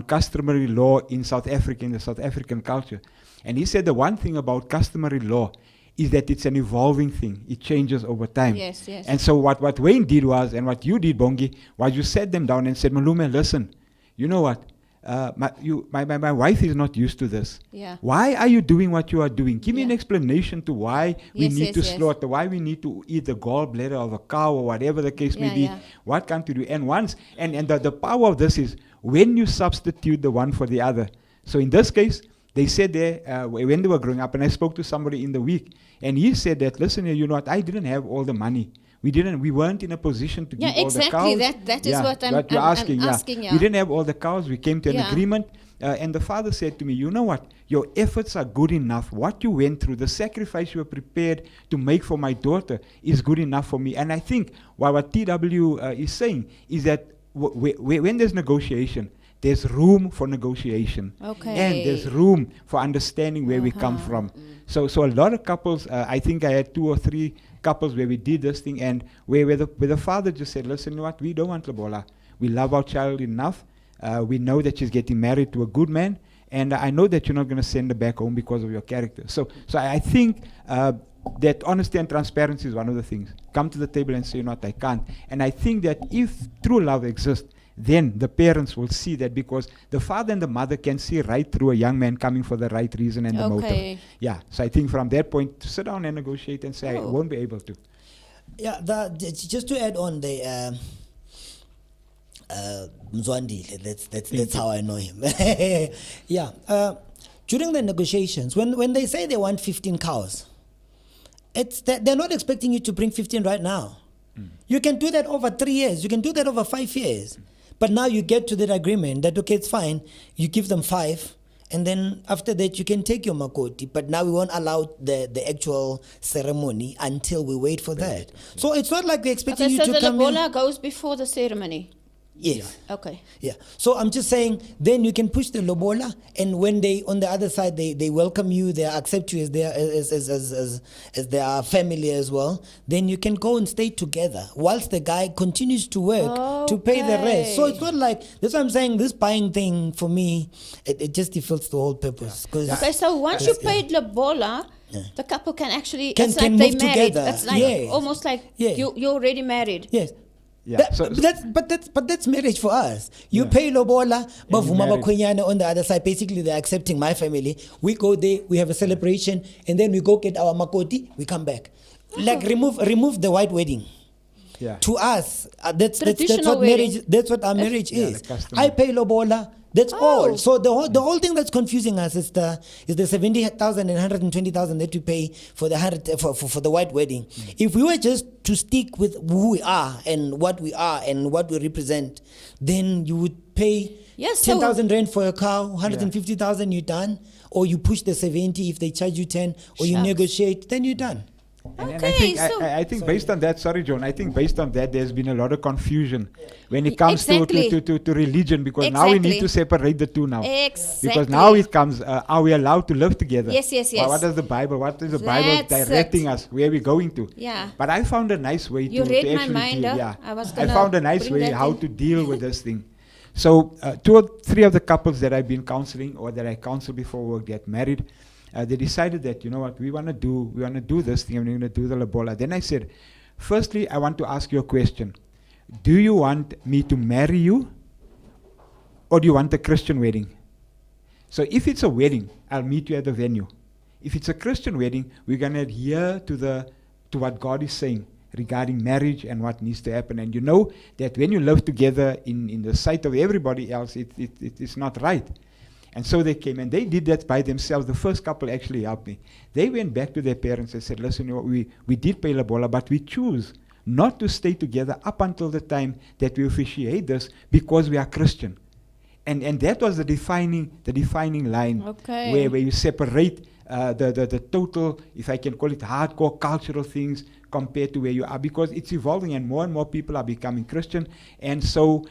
customary law in South Africa, in the South African culture. And he said the one thing about customary law is that it's an evolving thing. It changes over time. Yes. And so what Wayne did was, and what you did, Bongi, was you sat them down and said, Malume, listen, you know what? My wife is not used to this. Yeah. Why are you doing what you are doing? Give me an explanation to why we need to slaughter, why we need to eat the gallbladder of a cow or whatever the case may be. Yeah. What can't you do? And the power of this is when you substitute the one for the other. So in this case, they said there, when they were growing up, and I spoke to somebody in the week, and he said that, listen, you know what, I didn't have all the money. We weren't in a position to give all the cows. That is what I'm asking. Yeah. We didn't have all the cows. We came to an agreement. And the father said to me, you know what? Your efforts are good enough. What you went through, the sacrifice you were prepared to make for my daughter is good enough for me. And I think what TW is saying is that when there's negotiation, there's room for negotiation. Okay. And there's room for understanding where we come from. So a lot of couples, I think I had 2 or 3 couples where we did this thing, and where the father just said, listen, you know what, we don't want lobola. We love our child enough. We know that she's getting married to a good man, and I know that you're not going to send her back home because of your character. So I think that honesty and transparency is one of the things. Come to the table and say, you know what, I can't. And I think that if true love exists, then the parents will see that, because the father and the mother can see right through a young man coming for the right reason and the motive. Yeah, so I think from that point, to sit down and negotiate and say, I won't be able to. Yeah, just to add on the Mzwandile, that's how I know him. During the negotiations, when they say they want 15 cows, it's that they're not expecting you to bring 15 right now. You can do that over 3 years. You can do that over 5 years. But now you get to that agreement that, okay, it's fine. You give them 5, and then after that you can take your makoti. But now we won't allow the actual ceremony until we wait for that. So it's not like they're expecting you to come in. So the lobola goes before the ceremony? Yes. Yeah. Okay. Yeah. So I'm just saying, then you can push the lobola, and when they on the other side they welcome you, they accept you as their family as well. Then you can go and stay together whilst the guy continues to work to pay the rest. So it's not like, that's what I'm saying. This buying thing for me, it just defeats the whole purpose. Okay. So once you paid lobola, the couple can actually can like move they married. together. It's like almost like you're already married. Yes. Yeah. But that's marriage for us. You pay lobola, bavuma bakwenyana on the other side. Basically, they're accepting my family. We go there, we have a celebration, and then we go get our makoti. We come back, like remove the white wedding. Yeah. To us, that's what Traditional marriage. wedding. That's what our marriage is. the I pay lobola. That's all. So the whole thing that's confusing us is the 70,000 and 120,000 that we pay for the for the white wedding. If we were just to stick with who we are and what we represent, then you would pay 10,000 rand for a cow, 150,000, you're done. Or you push the 70 if they charge you 10, or you negotiate, then you're done. And Okay, so I think based on that, sorry, Joan, I think based on that, there's been a lot of confusion when it comes Exactly. to religion, because now we need Exactly. to separate the two now. exactly. Because now it comes, are we allowed to live together? Yes, yes, Well, yes. what does the Bible, what is the Bible That's directing it. us, where we're going to? Yeah. But I found a nice way You to read my actually mind, deal. huh? Yeah. I was I gonna found a nice bring way that how in. to deal with this thing. So 2 or 3 of the couples that I've been counseling or that I counseled before we get married, they decided that, you know what, we want to do this thing, and we're going to do the lobola. Then I said, firstly, I want to ask you a question. Do you want me to marry you, or do you want a Christian wedding? So if it's a wedding, I'll meet you at the venue. If it's a Christian wedding, we're going to adhere to what God is saying regarding marriage and what needs to happen. And you know that when you live together in the sight of everybody else, it's not right. And so they came and they did that by themselves. The first couple actually helped me. They went back to their parents and said, listen, you know, we did pay lobola, but we choose not to stay together up until the time that we officiate this because we are Christian. And that was the defining line, Okay. where you separate the total, if I can call it hardcore cultural things compared to where you are, because it's evolving and more people are becoming Christian. And so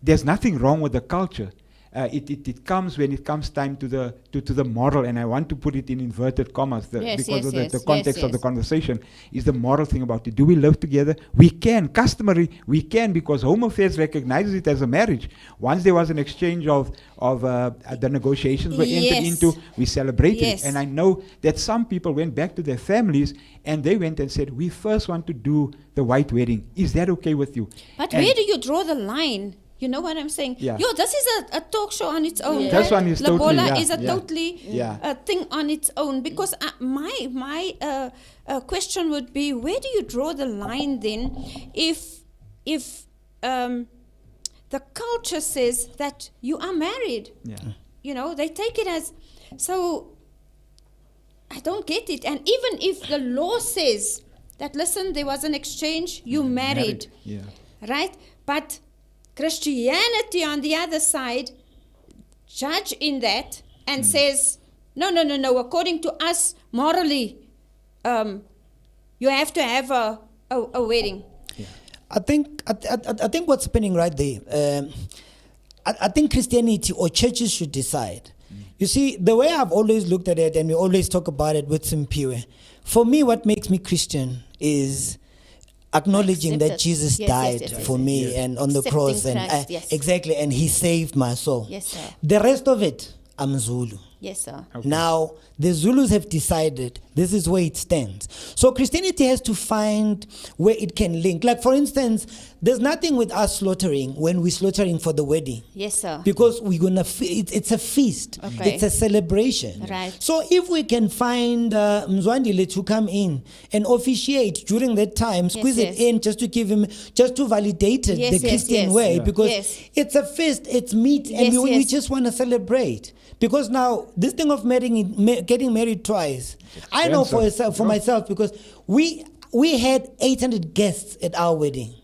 there's nothing wrong with the culture. It comes when it comes time to the moral, and I want to put it in inverted commas Yes, because yes, of yes, the context yes, of the yes. conversation is the moral thing about it. Do we live together? We can. Customary, we can, because Home Affairs recognizes it as a marriage. Once there was an exchange of the negotiations were entered Yes. into, we celebrated Yes. it. And I know that some people went back to their families and they went and said, we first want to do the white wedding. Is that okay with you? But And where do you draw the line? You know what I'm saying? Yeah. Yo, this is a talk show on its own. Yeah. This one is Lobola totally, yeah, is a yeah. totally Yeah. thing on its own. Because my question would be, where do you draw the line then if the culture says that you are married? Yeah. You know, they take it as, so I don't get it. And even if the law says that, listen, there was an exchange, you married. Yeah. Right? But Christianity on the other side judge in that and says, no, according to us morally, you have to have a wedding. I think what's happening right there. I think Christianity or churches should decide. You see, the way I've always looked at it, and we always talk about it with Simpiwe, for me, what makes me Christian is acknowledging that Accepted. Jesus Yes, died yes, yes, for yes. me and on the Accepting cross, and Christ, yes. exactly, and He saved my soul. Yes, sir. The rest of it, I'm Zulu. Yes, sir. Okay. Now, the Zulus have decided this is where it stands. So Christianity has to find where it can link. Like, for instance, there's nothing with us slaughtering when we're slaughtering for the wedding. Yes, sir. Because we're going to, it's a feast. Okay. It's a celebration. Right. So if we can find Mzwandile to come in and officiate during that time, squeeze yes. it in just to give him, just to validate it Yes, the yes, Christian yes. way, Yeah. because Yes. it's a feast, it's meat, and Yes, we yes. just want to celebrate. Because now, this thing of getting married twice, I know for myself, because we had 800 guests at our wedding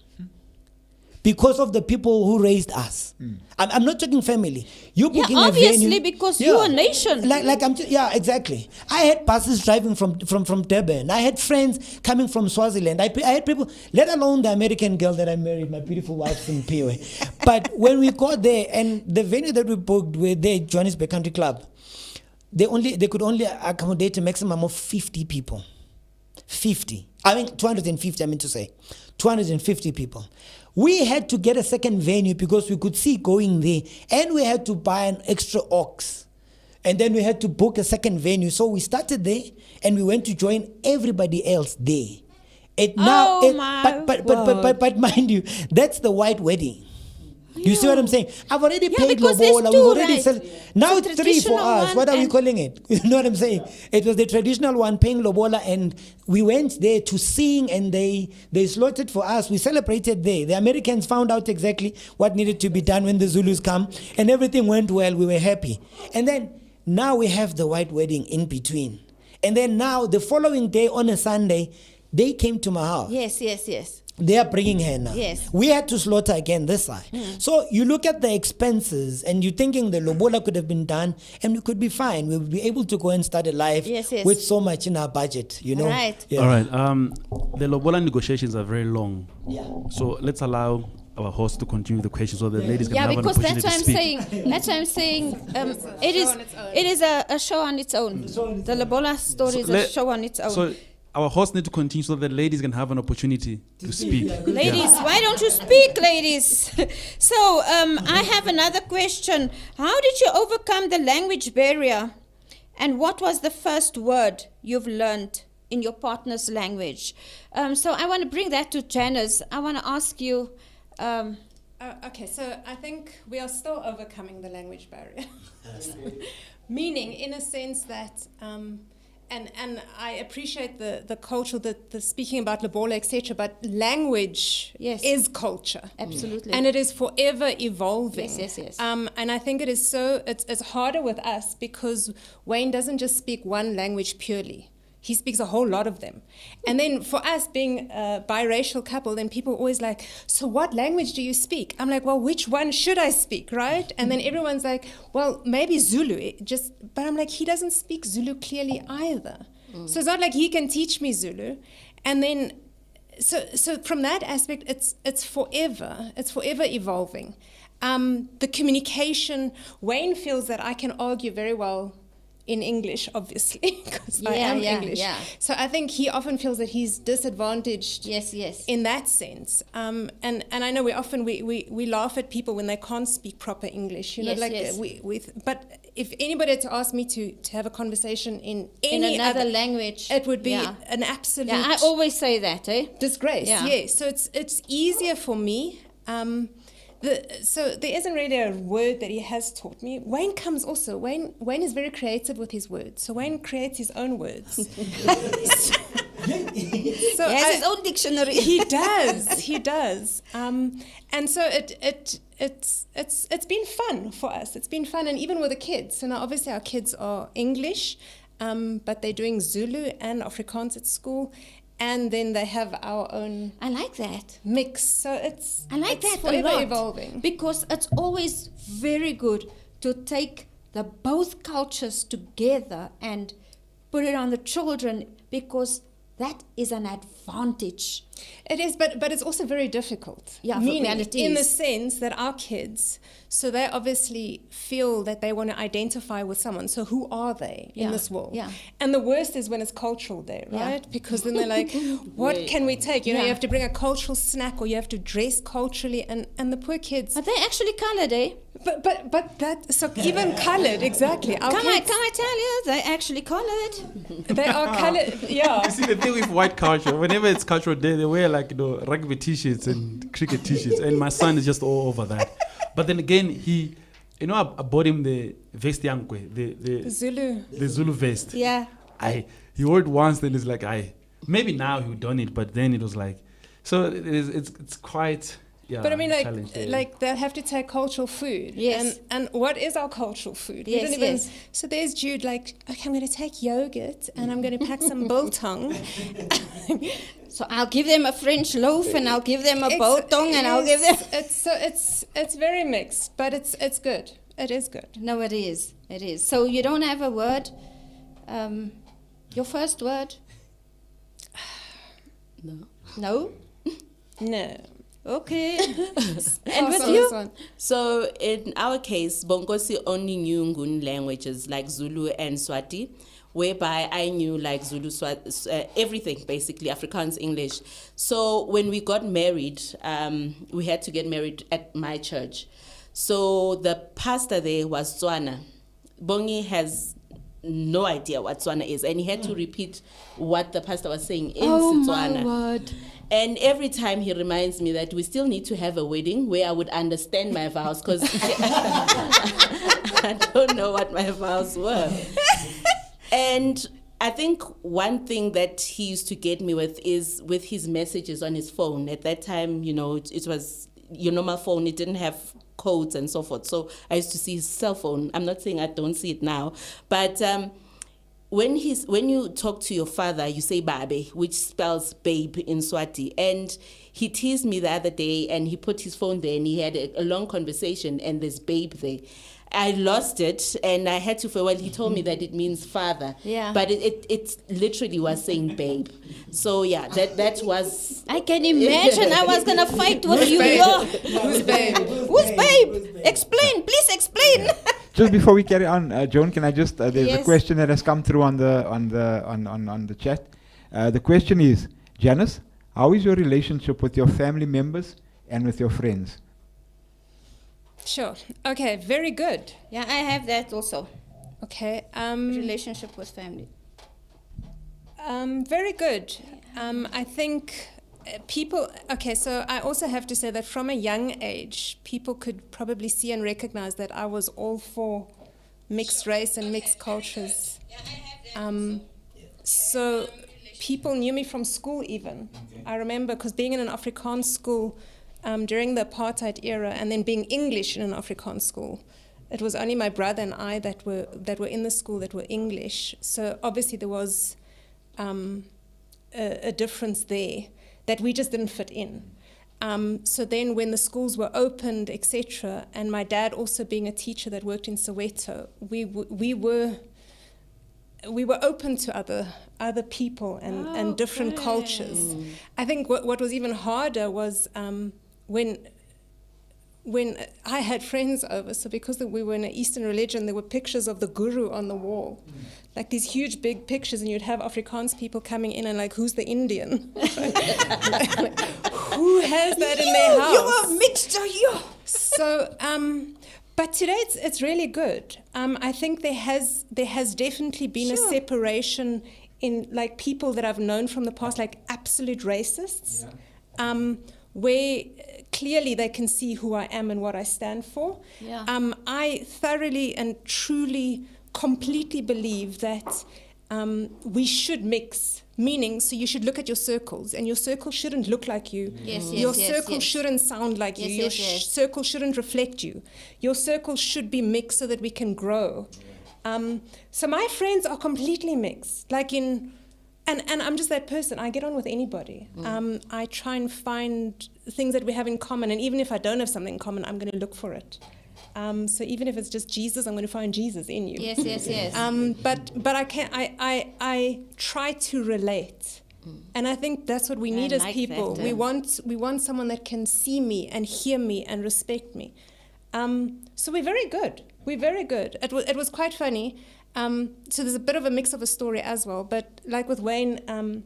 because of the people who raised us. I'm not talking family. You Yeah, booking obviously, a venue, because you're a nation. Like yeah, exactly. I had buses driving from Durban. I had friends coming from Swaziland. I had people, let alone the American girl that I married, my beautiful wife from Piwe. But when we got there, and the venue that we booked with the Johannesburg Country Club, they could only accommodate a maximum of 50 people. 250, I mean to say. 250 people. We had to get a second venue because we could see going there, and we had to buy an extra ox. And then we had to book a second venue. So we started there, and we went to join everybody else there. But mind you, that's the white wedding. You see what I'm saying? I've already paid because there's lobola. two, We've already right? now It's a it's 3 for traditional us. one What are we and- calling it? You know what I'm saying? It was the traditional one, paying lobola, and we went there to sing, and they slaughtered for us. We celebrated there. The Americans found out exactly what needed to be done when the Zulus come, and everything went well. We were happy. And then now we have the white wedding in between. And then now the following day on a Sunday, they came to my house. Yes, yes, yes. They are bringing her now. Yes. We had to slaughter again this side. So you look at the expenses and you're thinking the lobola could have been done and we could be fine. We would be able to go and start a life Yes, yes. with so much in our budget, you know. Right. Yeah. All right. The lobola negotiations are very long. Yeah. So let's allow our host to continue the question so the ladies can Yeah, have an because opportunity that's what to I'm speak. saying. That's what I'm saying. on its own. It is a show on its own. The Lobola story is a show on its own. So our host need to continue so the ladies can have an opportunity to speak. Ladies, why don't you speak, ladies? So I have another question. How did you overcome the language barrier? And what was the first word you've learned in your partner's language? So I want to bring that to Janice. I want to ask you. Okay, so I think we are still overcoming the language barrier. Meaning, in a sense that, and I appreciate the culture, the speaking about Lobola, etc., but language Yes. is culture. Absolutely. And it is forever evolving. Yes. And I think it is it's harder with us because Wayne doesn't just speak one language purely. He speaks a whole lot of them. And then for us being a biracial couple, then people are always like, so what language do you speak? I'm like, well, which one should I speak, right? And then everyone's like, well, maybe Zulu. But I'm like, he doesn't speak Zulu clearly either. So it's not like he can teach me Zulu. And then, so from that aspect, it's forever evolving. The communication, Wayne feels that I can argue very well in English, obviously, because I am English. Yeah. So I think he often feels that he's disadvantaged Yes. in that sense. And I know we laugh at people when they can't speak proper English. You know, Yes, like yes. but if anybody had to ask me to have a conversation in In any another other language. it would be Yeah. an absolute Yeah, I always say that, eh? disgrace. Yeah. Yes. So it's easier for me. So there isn't really a word that he has taught me. Wayne comes also. Wayne is very creative with his words. So Wayne creates his own words. So He has his own dictionary. He does. And so it's been fun for us. It's been fun, and even with the kids. So now obviously our kids are English, but they're doing Zulu and Afrikaans at school. And then they have our own I like that. mix. So I like it's that a forever lot evolving. because it's always very good to take the both cultures together and put it on the children because that is an advantage. It is, but it's also very difficult. Yeah, for Meaning, reality in the is- sense that our kids, so they obviously feel that they want to identify with someone. So who are they in Yeah, this world? yeah. And the worst is when it's cultural day, Yeah. right? Because then they're like, what can we take? You know, Yeah. you have to bring a cultural snack or you have to dress culturally. And the poor kids, But they're actually colored, eh? but that, so even colored, exactly. Our Come kids, I tell you, they're actually colored. they are colored, yeah. You see, the thing with white culture, whenever it's cultural day, they wear like, rugby t-shirts and cricket t-shirts, and my son is just all over that. But then again, I bought him the vest yankwe, Zulu. the Zulu vest. Yeah. He wore it once, then it's like, maybe now he would done it, but then it was like, so it's quite, yeah. But I mean, challenge there. like they'll have to take cultural food. Yes. And what is our cultural food? We Yes, don't even, yes. So there's Jude like, okay, I'm going to take yogurt and I'm going to pack some biltong. So I'll give them a French loaf and I'll give them a biltong and I'll give them. It's very mixed, but it's good. It is good. No, it is. It is. So you don't have a word. Your first word? No. No. No. Okay. And Pass with on you? this one. So in our case, Bongosi only knew Ngun languages like Zulu and Swati, whereby I knew like Zulu, everything basically, Afrikaans, English. So when we got married, we had to get married at my church. So the pastor there was Tswana. Bongi has no idea what Tswana is, and he had to repeat what the pastor was saying in Setswana. word. And every time he reminds me that we still need to have a wedding where I would understand my vows, because I don't know what my vows were. And I think one thing that he used to get me with is with his messages on his phone. At that time, it was your normal phone. It didn't have codes and so forth. So I used to see his cell phone. I'm not saying I don't see it now, but when you talk to your father, you say babe, which spells babe in Swati. And he teased me the other day, and he put his phone there, and he had a long conversation, and there's babe there. I lost it, and I had to, for a while, he told me that it means father. Yeah. But it literally was saying babe. So yeah, that was... I can imagine I was going to fight with you. Who's babe? Who's babe? Explain, please explain. Just before we carry on, Joan, can I just? There's a Yes. question that has come through on the chat. The question is, Janice, how is your relationship with your family members and with your friends? Sure. Okay, very good. Yeah, I have that also. Okay. Relationship with family. Very good. I think people, okay, so I also have to say that from a young age, people could probably see and recognize that I was all for mixed race and mixed cultures. So people knew me from school even. I remember, because being in an Afrikaans school during the apartheid era, and then being English in an Afrikaans school, it was only my brother and I that were in the school that were English. So obviously there was a difference there that we just didn't fit in. So then when the schools were opened, etc., and my dad also being a teacher that worked in Soweto, we were open to other people and different cultures. I think what was even harder was when I had friends over, so because we were in an Eastern religion, there were pictures of the guru on the wall, like these huge big pictures, and you'd have Afrikaans people coming in and like, who's the Indian? Who has that in their house? You're a mixture, you. So, but today it's really good. I think there has definitely been a separation in like people that I've known from the past, like absolute racists, where clearly they can see who I am and what I stand for. Yeah. I thoroughly and truly, completely believe that we should mix. Meaning, so you should look at your circles, and your circle shouldn't look like you. Your circle shouldn't sound like you. Your circle shouldn't reflect you. Your circle should be mixed so that we can grow. So my friends are completely mixed. Like and I'm just that person. I get on with anybody. I try and find things that we have in common, and even if I don't have something in common, I'm going to look for it. So even if it's just Jesus, I'm going to find Jesus in you. Yes. But I can't. I try to relate, and I think that's what we need as like people. that, We want someone that can see me and hear me and respect me. So we're very good. It was quite funny. So there's a bit of a mix of a story as well. But like with Wayne,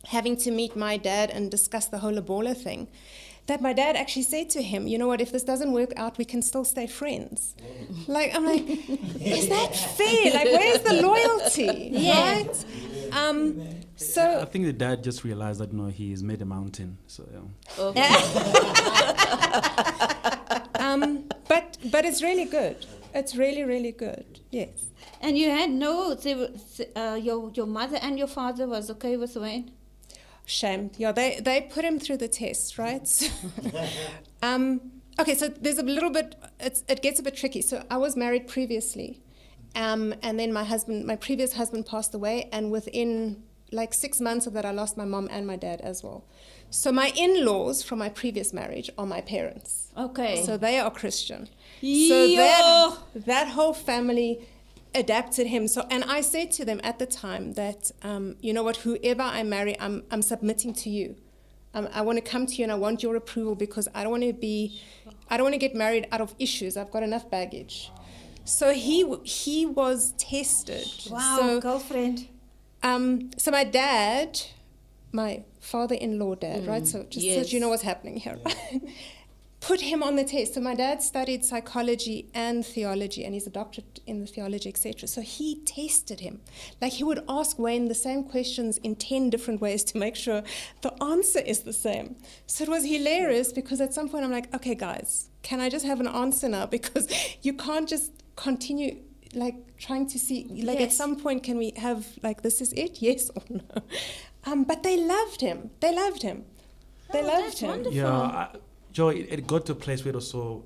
having to meet my dad and discuss the whole Ebola thing. That my dad actually said to him, you know what, if this doesn't work out, we can still stay friends. Like, I'm like, is that fair? Like, where's the loyalty? Yeah. Right? So I think the dad just realized that he's made a mountain. So but it's really good. It's really, really good. Yes. And you had your mother and your father was okay with Wayne? Shame. Yeah, they put him through the test, right? Okay, so there's a little bit, it gets a bit tricky. So I was married previously, and then my previous husband passed away, and within like 6 months of that, I lost my mom and my dad as well. So my in-laws from my previous marriage are my parents. Okay. So they are Christian. So that whole family adapted him. So, and I said to them at the time that, you know what, whoever I marry, I'm submitting to you. I want to come to you and I want your approval because I don't want to get married out of issues. I've got enough baggage. So he was tested. Wow, So, girlfriend. so my dad, my father-in-law dad, right? So just so that you know what's happening here, right? Put him on the test. So my dad studied psychology and theology, and he's a doctorate in the theology, etc. So he tested him. Like he would ask Wayne the same questions in 10 different ways to make sure the answer is the same. So it was hilarious because at some point I'm like, okay, guys, can I just have an answer now? Because you can't just continue like trying to see, like at some point can we have like, this is it, yes or no? But they loved him. They loved him. Wonderful. yeah. Joe, it got to a place where it was so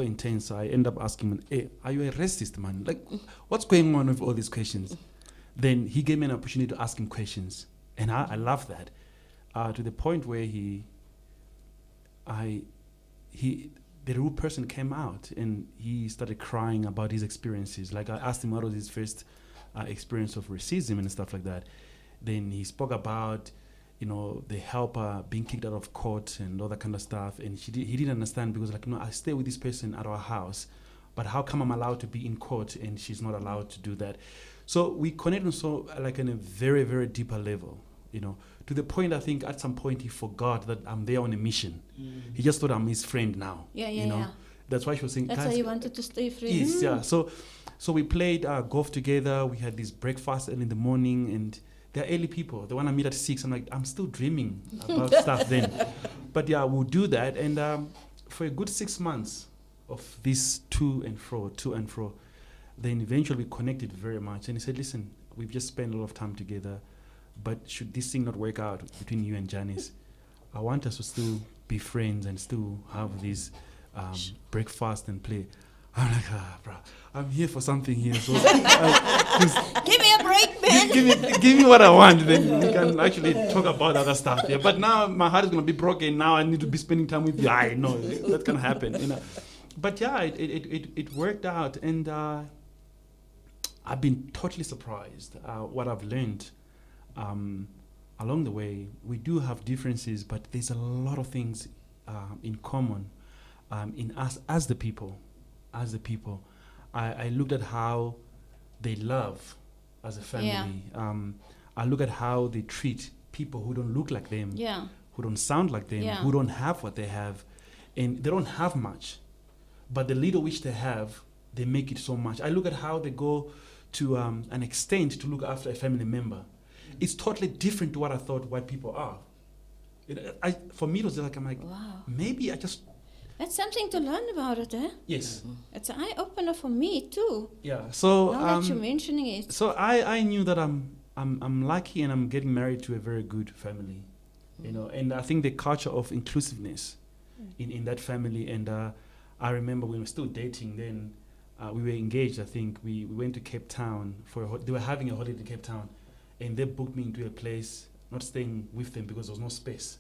intense. I end up asking him, hey, are you a racist, man? Like, what's going on with all these questions? then he gave me an opportunity to ask him questions. And I love that. To the point where the rude person came out and he started crying about his experiences. Like I asked him what was his first experience of racism and stuff like that. Then he spoke about, the helper being kicked out of court and all that kind of stuff. And he didn't understand because I stay with this person at our house, but how come I'm allowed to be in court and she's not allowed to do that? So we connected on in a very, very deeper level, to the point I think at some point he forgot that I'm there on a mission. He just thought I'm his friend now. Yeah. That's why she was saying. That's why you wanted to stay friends. Yes, yeah. So we played golf together. We had this breakfast early in the morning, and they're early people. They want to meet at 6. I'm like, I'm still dreaming about stuff then. But yeah, we'll do that. And for a good 6 months of this to and fro, then eventually we connected very much. And he said, listen, we've just spent a lot of time together, but should this thing not work out between you and Janice, I want us to still be friends and still have this breakfast and play. I'm like, bro, I'm here for something here. So Give me a break, man. give me what I want. Then we can actually talk about other stuff. Yeah. But now my heart is gonna be broken. Now I need to be spending time with you. I know that can happen. But yeah, it worked out, and I've been totally surprised what I've learned along the way. We do have differences, but there's a lot of things in common in us as the people. I looked at how they love as a family. Yeah. I look at how they treat people who don't look like them, Yeah. who don't sound like them, Yeah. who don't have what they have. And they don't have much, but the little which they have, they make it so much. I look at how they go to an extent to look after a family member. It's totally different to what I thought white people are. For me, it was like, I'm like, Wow. maybe I just... That's something to learn about it, eh? Yes. It's an eye-opener for me, too. Yeah. So Now that you're mentioning it. so I knew that I'm lucky and I'm getting married to a very good family, and I think the culture of inclusiveness in that family. And I remember when we were still dating then, we were engaged. I think we went to Cape Town they were having a holiday in Cape Town, and they booked me into a place, not staying with them because there was no space.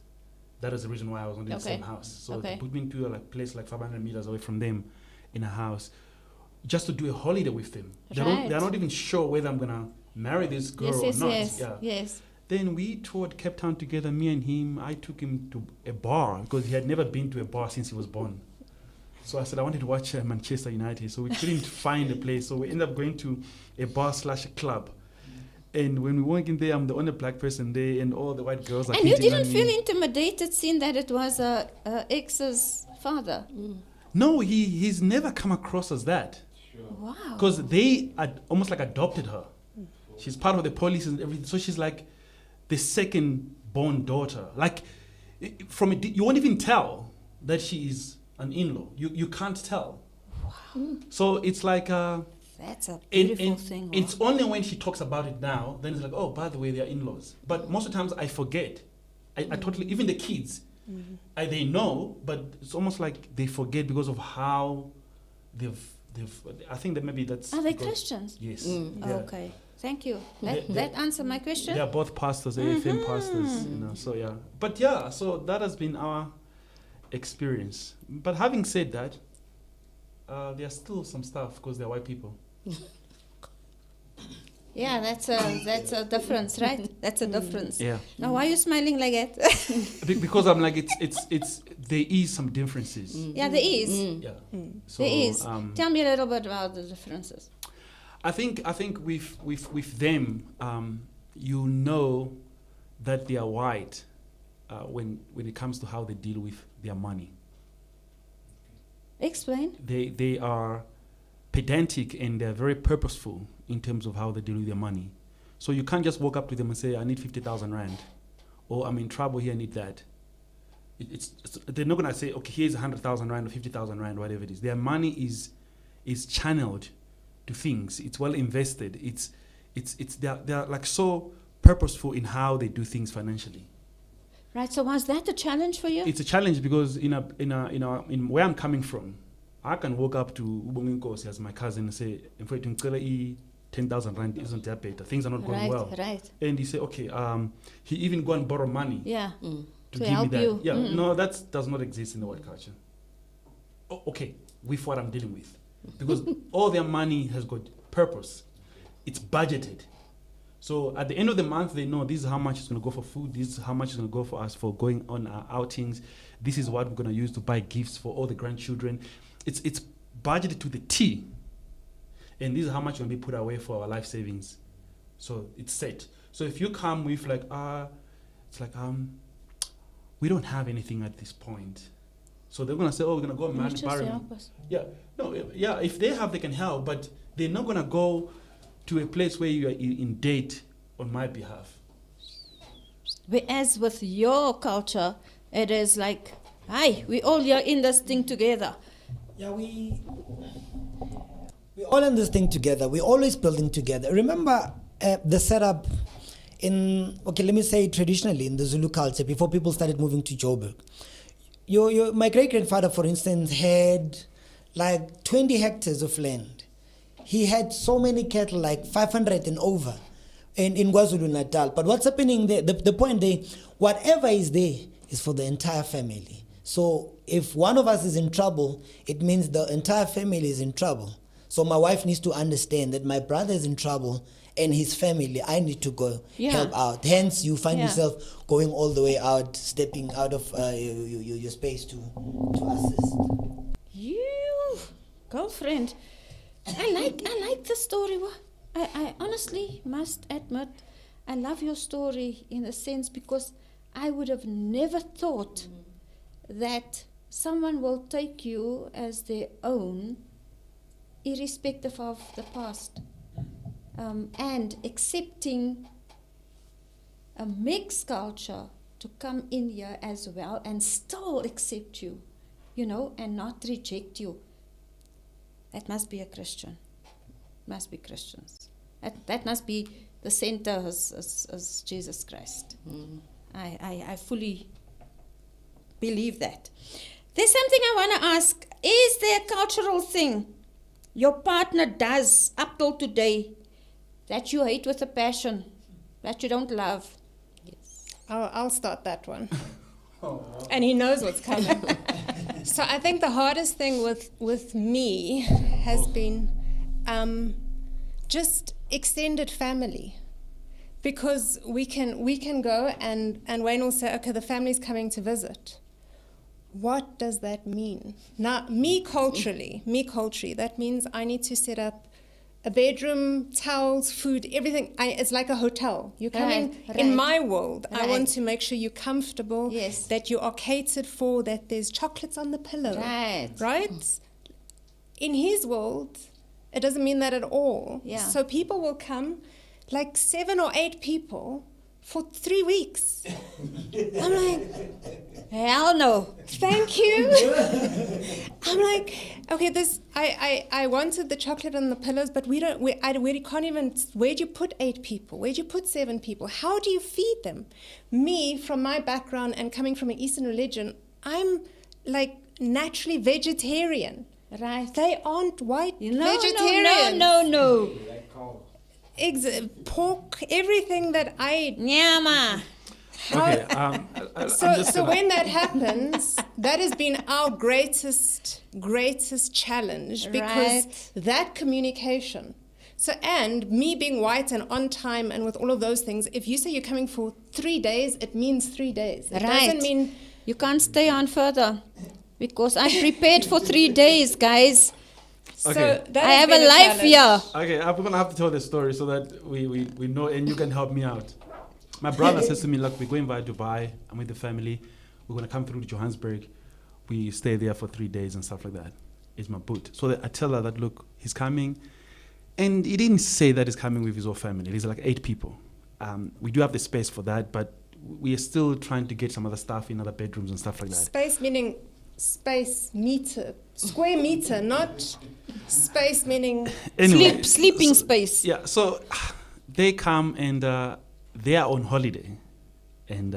That is the reason why I was not in the same house. So they put me into a place like 500 meters away from them in a house just to do a holiday with them. Right. They're not even sure whether I'm going to marry this girl or not. Yes. Then we toured Cape Town together, me and him. I took him to a bar because he had never been to a bar since he was born. So I said I wanted to watch Manchester United. So we couldn't find a place. So we ended up going to a bar/a club. And when we went in there, I'm the only black person there, and all the white girls are And you hitting on didn't me. feel intimidated seeing that it was ex's father? No, he's never come across as that. Wow. Because they almost like adopted her. She's part of the police and everything. So she's like the second born daughter. Like you won't even tell that she is an in-law. You can't tell. Wow. So it's like That's a beautiful thing. it's only when she talks about it now, then it's like, oh, by the way, they're in-laws. But most of the times I forget. I totally, even the kids, they know, but it's almost like they forget because of how they've I think that maybe that's... Are they because- Christians? Yes. Oh, okay. Thank you. They- That answered my question. They're both pastors, AFM pastors, so yeah. But yeah, so that has been our experience. But having said that, there's still some stuff because they're white people. Yeah, that's a difference, right? That's a difference. Yeah. Now, why are you smiling like that? Because I'm like, it's there is some differences. Yeah, there is. Yeah. So, There is. Tell me a little bit about the differences. I think with them, you know that they are white when it comes to how they deal with their money. Explain. They are pedantic and they're very purposeful in terms of how they deal with their money. So you can't just walk up to them and say, I need 50,000 rand, or I'm in trouble here, I need that. They're not gonna say, okay, here's 100,000 rand or 50,000 rand, whatever it is. Their money is channeled to things. It's well invested. They're like so purposeful in how they do things financially. Right. So was that a challenge for you? It's a challenge because in where I'm coming from, I can walk up to Ubonginkosi as my cousin and say, "Mfowethu ngicela 10,000 rand isn't that better. Things are not going Right, well. right. And he said, okay, he even go and borrow money Yeah. to To give help me that. you. Yeah, Mm. no, that does not exist in the white culture. Okay, with what I'm dealing with. Because all their money has got purpose. It's budgeted. So at the end of the month, they know this is how much is going to go for food. This is how much is going to go for us for going on our outings. This is what we're going to use to buy gifts for all the grandchildren. It's budgeted to the T. And this is how much will be put away for our life savings. So it's set. So if you come with like, it's like, we don't have anything at this point. So they're going to say, oh, we're going to go and Just marry. help us. Yeah, no, yeah, if they have, they can help, but they're not going to go to a place where you are in debt on my behalf. Whereas with your culture, it is like, hi, we all are in this thing together. Yeah, we all in this thing together. We're always building together. Remember the setup in, okay, let me say traditionally in the Zulu culture, before people started moving to Joburg. My great-grandfather, for instance, had like 20 hectares of land. He had so many cattle, like 500 and over, in KwaZulu-Natal. But what's happening there, the point there, whatever is there is for the entire family. So if one of us is in trouble, it means the entire family is in trouble. So my wife needs to understand that my brother is in trouble and his family, I need to go help out. Hence, you find yourself going all the way out, stepping out of your space to assist. You, girlfriend, I like the story. I honestly must admit, I love your story in a sense because I would have never thought that someone will take you as their own, irrespective of the past, and accepting a mixed culture to come in here as well and still accept you, and not reject you. That must be a Christian. Must be Christians. That must be the center as Jesus Christ. I fully believe that. There's something I want to ask. Is there a cultural thing your partner does up till today that you hate with a passion, that you don't love? I'll start that one. And he knows what's coming. So I think the hardest thing with me has been just extended family. Because we can go and Wayne will say, okay, the family's coming to visit. What does that mean? Now, me culturally, that means I need to set up a bedroom, towels, food, everything. It's like a hotel. You're coming in my world. I want to make sure you're comfortable, that you are catered for, that there's chocolates on the pillow. Right? In his world, it doesn't mean that at all. So people will come, like 7 or 8 people, for 3 weeks. I'm like, hell no. Thank you. I'm like, okay, I wanted the chocolate and the pillows, but we can't even, where'd you put 8 people? Where'd you put 7 people? How do you feed them? Me, from my background and coming from an Eastern religion, I'm like naturally vegetarian. Right. They aren't white vegetarians. No. Eggs, pork, everything that I... Nyama. Okay, so when that happens, that has been our greatest challenge, because that communication. So, and me being white and on time and with all of those things, if you say you're coming for 3 days, it means 3 days. It doesn't mean... You can't stay on further, because I'm prepared for 3 days, guys. Okay. So that I have a life here. Okay, I'm going to have to tell the story so that we know and you can help me out. My brother says to me, look, we're going via Dubai. I'm with the family. We're going to come through to Johannesburg. We stay there for 3 days and stuff like that. It's my boot. So I tell her that, look, he's coming. And he didn't say that he's coming with his whole family. There's like 8 people. We do have the space for that, but we are still trying to get some other stuff in other bedrooms and stuff like that. Space meaning space meter, square meter, not space meaning Anyway, sleeping space. Yeah, so they come and they are on holiday. And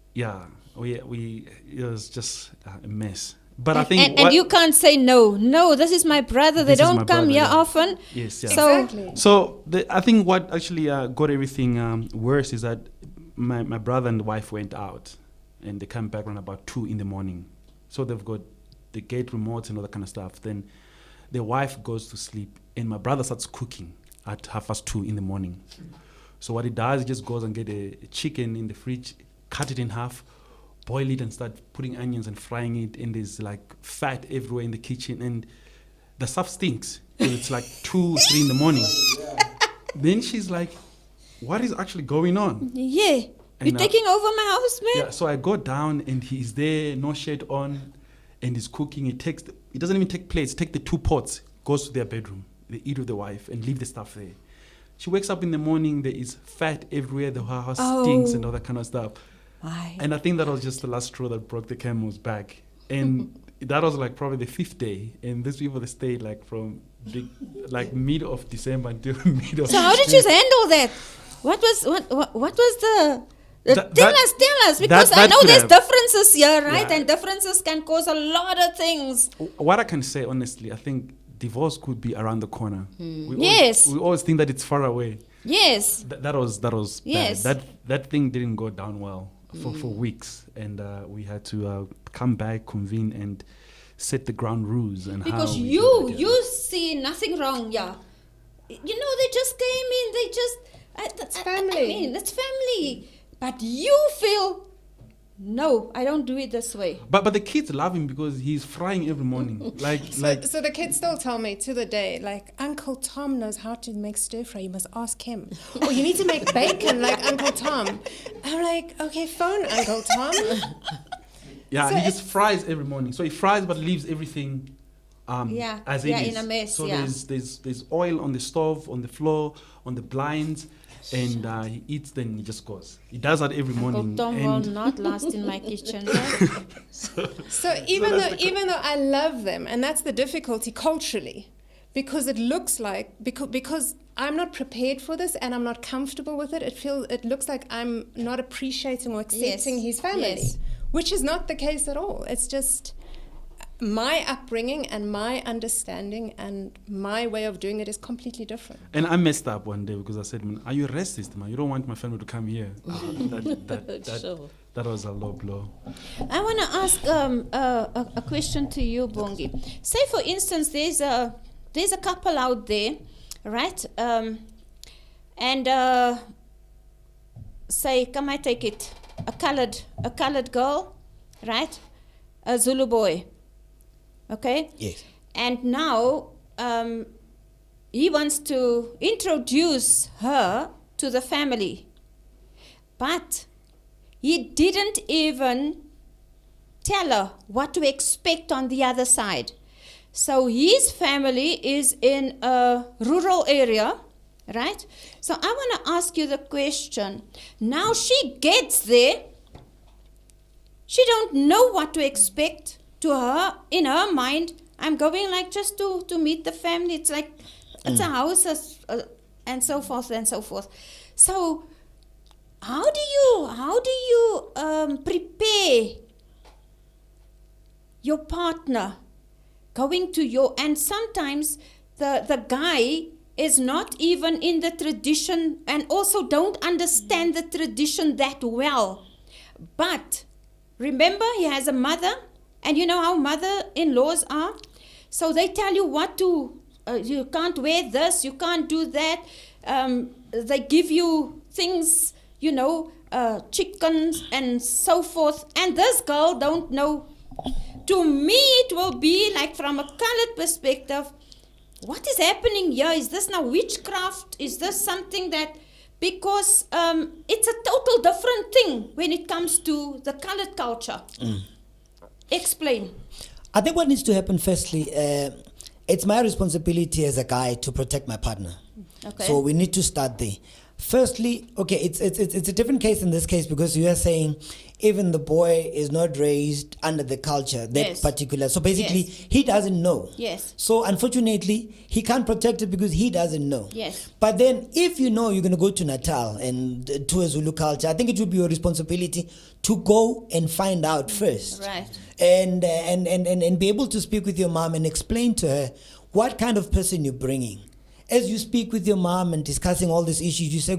it was just a mess. But I think and you can't say no. No, this is my brother. They This is my don't come brother, here yeah. often. Yes, yeah. So Exactly. So I think what actually got everything worse is that my brother and the wife went out, and they come back around about 2 in the morning. So they've got the gate remotes and all that kind of stuff. Then the wife goes to sleep, and my brother starts cooking at 2:30 in the morning. So what he does, he just goes and get a chicken in the fridge, cut it in half, boil it, and start putting onions and frying it. And there's like fat everywhere in the kitchen, and the stuff stinks. So it's like 2, 3 in the morning. Then she's like, "What is actually going on?" yeah, And you're taking over my house, man. Yeah. So I go down, and he's there, no shirt on, and he's cooking. He doesn't even take plates. Take the 2 pots, goes to their bedroom. They eat with the wife and leave the stuff there. She wakes up in the morning. There is fat everywhere. The house stinks and all that kind of stuff. Why? And I think that was just the last straw that broke the camel's back. And that was like probably the 5th day. And these people, they stayed like from mid of December until mid of. So how did you handle that? What was the? Tell us, because I that know could there's have- differences here, right? Yeah. And differences can cause a lot of things. What I can say honestly, I think divorce could be around the corner. Yes. We always think that it's far away. Yes. That was Yes. bad. That thing didn't go down well for weeks, and we had to come back, convene, and set the ground rules and Because how we do it, yeah. you see nothing wrong, yeah. You know, they just came in, they just... It's family. I mean, it's family. But you feel, no, I don't do it this way. But the kids love him because he's frying every morning. So the kids still tell me to the day, like, Uncle Tom knows how to make stir fry. You must ask him. Or you need to make bacon like Uncle Tom. I'm like, okay, phone Uncle Tom. Yeah, So he just fries every morning. So he fries but leaves everything Yeah, as it yeah, is. in a mess, So yeah. there's oil on the stove, on the floor, on the blinds, and he eats, then he just goes. He does that every morning. Uncle Tom will not last in my kitchen. Right? So even though I love them, and that's the difficulty culturally, because it looks like because I'm not prepared for this and I'm not comfortable with it. It looks like I'm not appreciating or accepting Yes, his family, yes. which is not the case at all. It's just my upbringing and my understanding and my way of doing it is completely different. And I messed up one day because I said, "Man, are you racist, man? You don't want my family to come here." Sure. That was a low blow. I want to ask a question to you, Bongi. Say, for instance, there's a couple out there, right? And say, come I take it, a colored girl, right? A Zulu boy, okay? Yes. And now he wants to introduce her to the family, but he didn't even tell her what to expect on the other side. So his family is in a rural area, right? So I want to ask you the question. Now she gets there. She don't know what to expect. To her, in her mind, I'm going like just to meet the family. It's like, it's a house and so forth and so forth. So how do you prepare your partner going to your, and sometimes the guy is not even in the tradition and also don't understand the tradition that well. But remember, he has a mother, and you know how mother-in-laws are. So they tell you what to, you can't wear this, you can't do that. They give you things, you know, chickens and so forth. And this girl don't know. To me, it will be like from a colored perspective, what is happening here? Is this now witchcraft? Is this something that, because it's a total different thing when it comes to the colored culture. Explain. I think what needs to happen firstly, it's my responsibility as a guy to protect my partner. Okay. So we need to start there. Firstly, okay, it's a different case in this case because you are saying even the boy is not raised under the culture that Yes. particular. So basically, Yes. he doesn't know. Yes. So unfortunately, he can't protect it because he doesn't know. Yes. But then, if you know you're going to go to Natal and to a Zulu culture, I think it would be your responsibility to go and find out first. Right. And be able to speak with your mom and explain to her what kind of person you're bringing. As you speak with your mom and discussing all these issues, you say,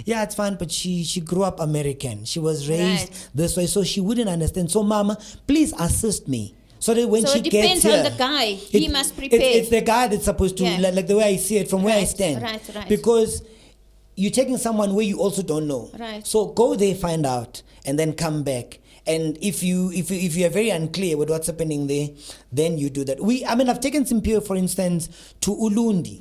yeah, it's fine, but she grew up American. She was raised Right. this way, so she wouldn't understand. So, mama, please assist me. So that when So she it depends gets here, on the guy. He must prepare. It's the guy that's supposed to, Yeah. like the way I see it, from where I Right, stand. right. Because you're taking someone where you also don't know. Right. So go there, find out, and then come back. And if you are very unclear with what's happening there, then you do that. I've taken Simpio, for instance, to Ulundi,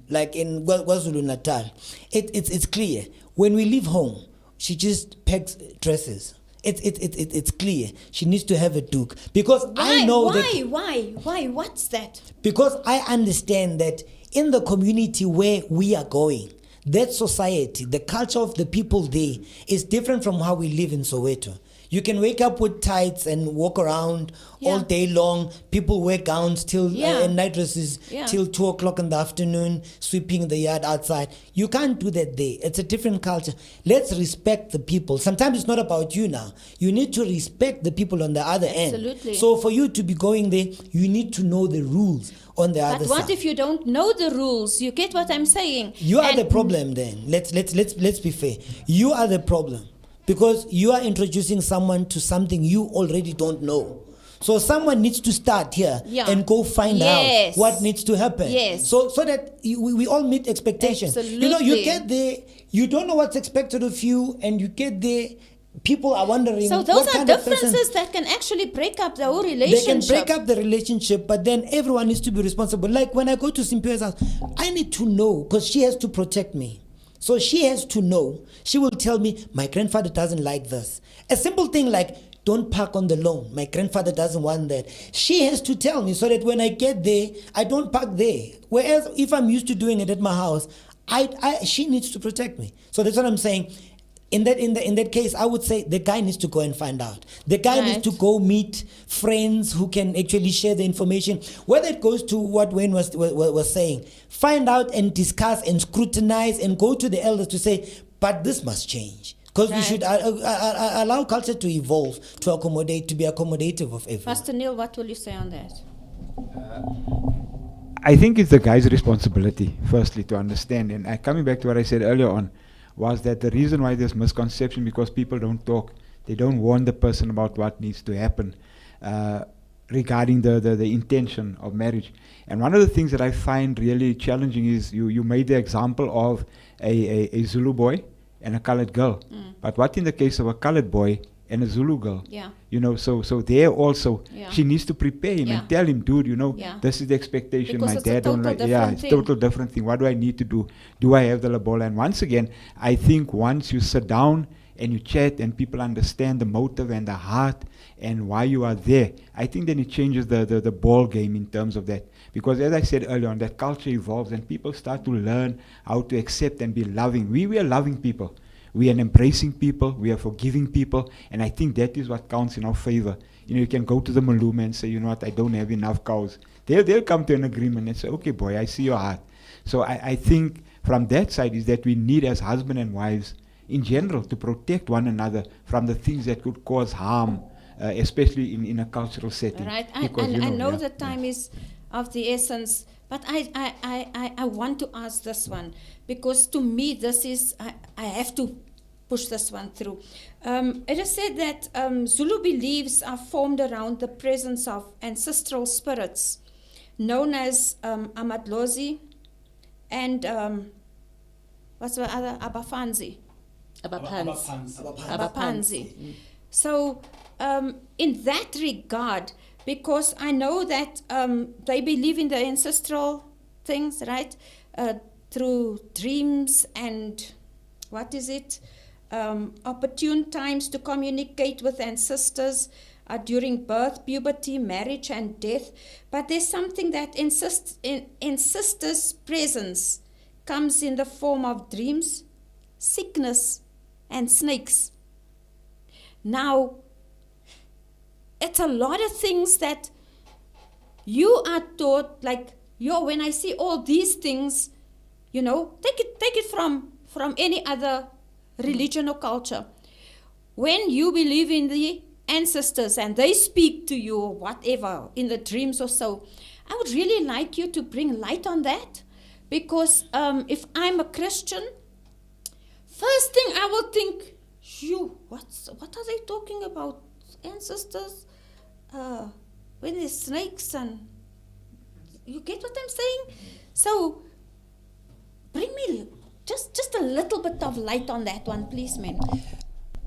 like in KwaZulu Natal. It's clear. When we leave home, she just packs dresses. It's clear. She needs to have a duke. Because I know that. Why? What's that? Because I understand that in the community where we are going, that society, the culture of the people there is different from how we live in Soweto. You can wake up with tights and walk around all day long. People wear gowns till and night dresses till 2:00 in the afternoon, sweeping the yard outside. You can't do that there. It's a different culture. Let's respect the people. Sometimes it's not about you now. You need to respect the people on the other end. Absolutely. So for you to be going there, you need to know the rules on the other But side. what if you don't know the rules? You get what I'm saying? You are And- the problem then. Let's be fair. You are the problem. Because you are introducing someone to something you already don't know. So someone needs to start here and go find out what needs to happen. Yes. So that we all meet expectations. Absolutely. You get there, you don't know what's expected of you, and you get there, people are wondering. So what those are kind of person- differences that can actually break up the whole They relationship. can break up the relationship, but then everyone needs to be responsible. Like when I go to Simpio's house, I need to know because she has to protect me. So she has to know. She will tell me, my grandfather doesn't like this. A simple thing like, don't park on the lawn. My grandfather doesn't want that. She has to tell me so that when I get there, I don't park there. Whereas if I'm used to doing it at my house, she needs to protect me. So that's what I'm saying. In that case, I would say the guy needs to go and find out. The guy needs to go meet friends who can actually share the information. Whether it goes to what Wayne was saying, find out and discuss and scrutinize and go to the elders to say, but this must change. Because we should allow culture to evolve, to accommodate, to be accommodative of everyone. Pastor Neil, what will you say on that? I think it's the guy's responsibility, firstly, to understand. And coming back to what I said earlier on, was that the reason why there's misconception because people don't talk. They don't warn the person about what needs to happen regarding the intention of marriage. And one of the things that I find really challenging is you made the example of a Zulu boy and a colored girl. But what in the case of a colored boy and a Zulu girl? Yeah. So there also, Yeah. she needs to prepare him and tell him, dude, this is the expectation. Because My it's a dad don't total like. different It's thing. total different thing. What do I need to do? Do I have the labola? And once again, I think once you sit down and you chat and people understand the motive and the heart and why you are there, I think then it changes the ball game in terms of that. Because as I said earlier on, that culture evolves and people start to learn how to accept and be loving. We are loving people. We are embracing people. We are forgiving people. And I think that is what counts in our favor. You can go to the Maluma and say, you know what, I don't have enough cows. They'll come to an agreement and say, okay, boy, I see your heart. So I think from that side is that we need as husband and wives in general to protect one another from the things that could cause harm, especially in a cultural setting. Right. Because, I know the time is of the essence, but I want to ask this one because to me this is, I have to push this one through. It is said that Zulu beliefs are formed around the presence of ancestral spirits known as Amadlozi and what's the other? Abafanzi. Abapanzi. So in that regard, because I know that they believe in the ancestral things, right? Through dreams and what is it? Opportune times to communicate with ancestors during birth, puberty, marriage, and death. But there's something that ancestors' presence comes in the form of dreams, sickness, and snakes. Now, it's a lot of things that you are taught, like, when I see all these things, take it from any other religion or culture. When you believe in the ancestors and they speak to you or whatever in the dreams or so, I would really like you to bring light on that, because if I'm a Christian, first thing I will think, what are they talking about? Ancestors? When there's snakes and... You get what I'm saying? So, bring me just a little bit of light on that one, please, man.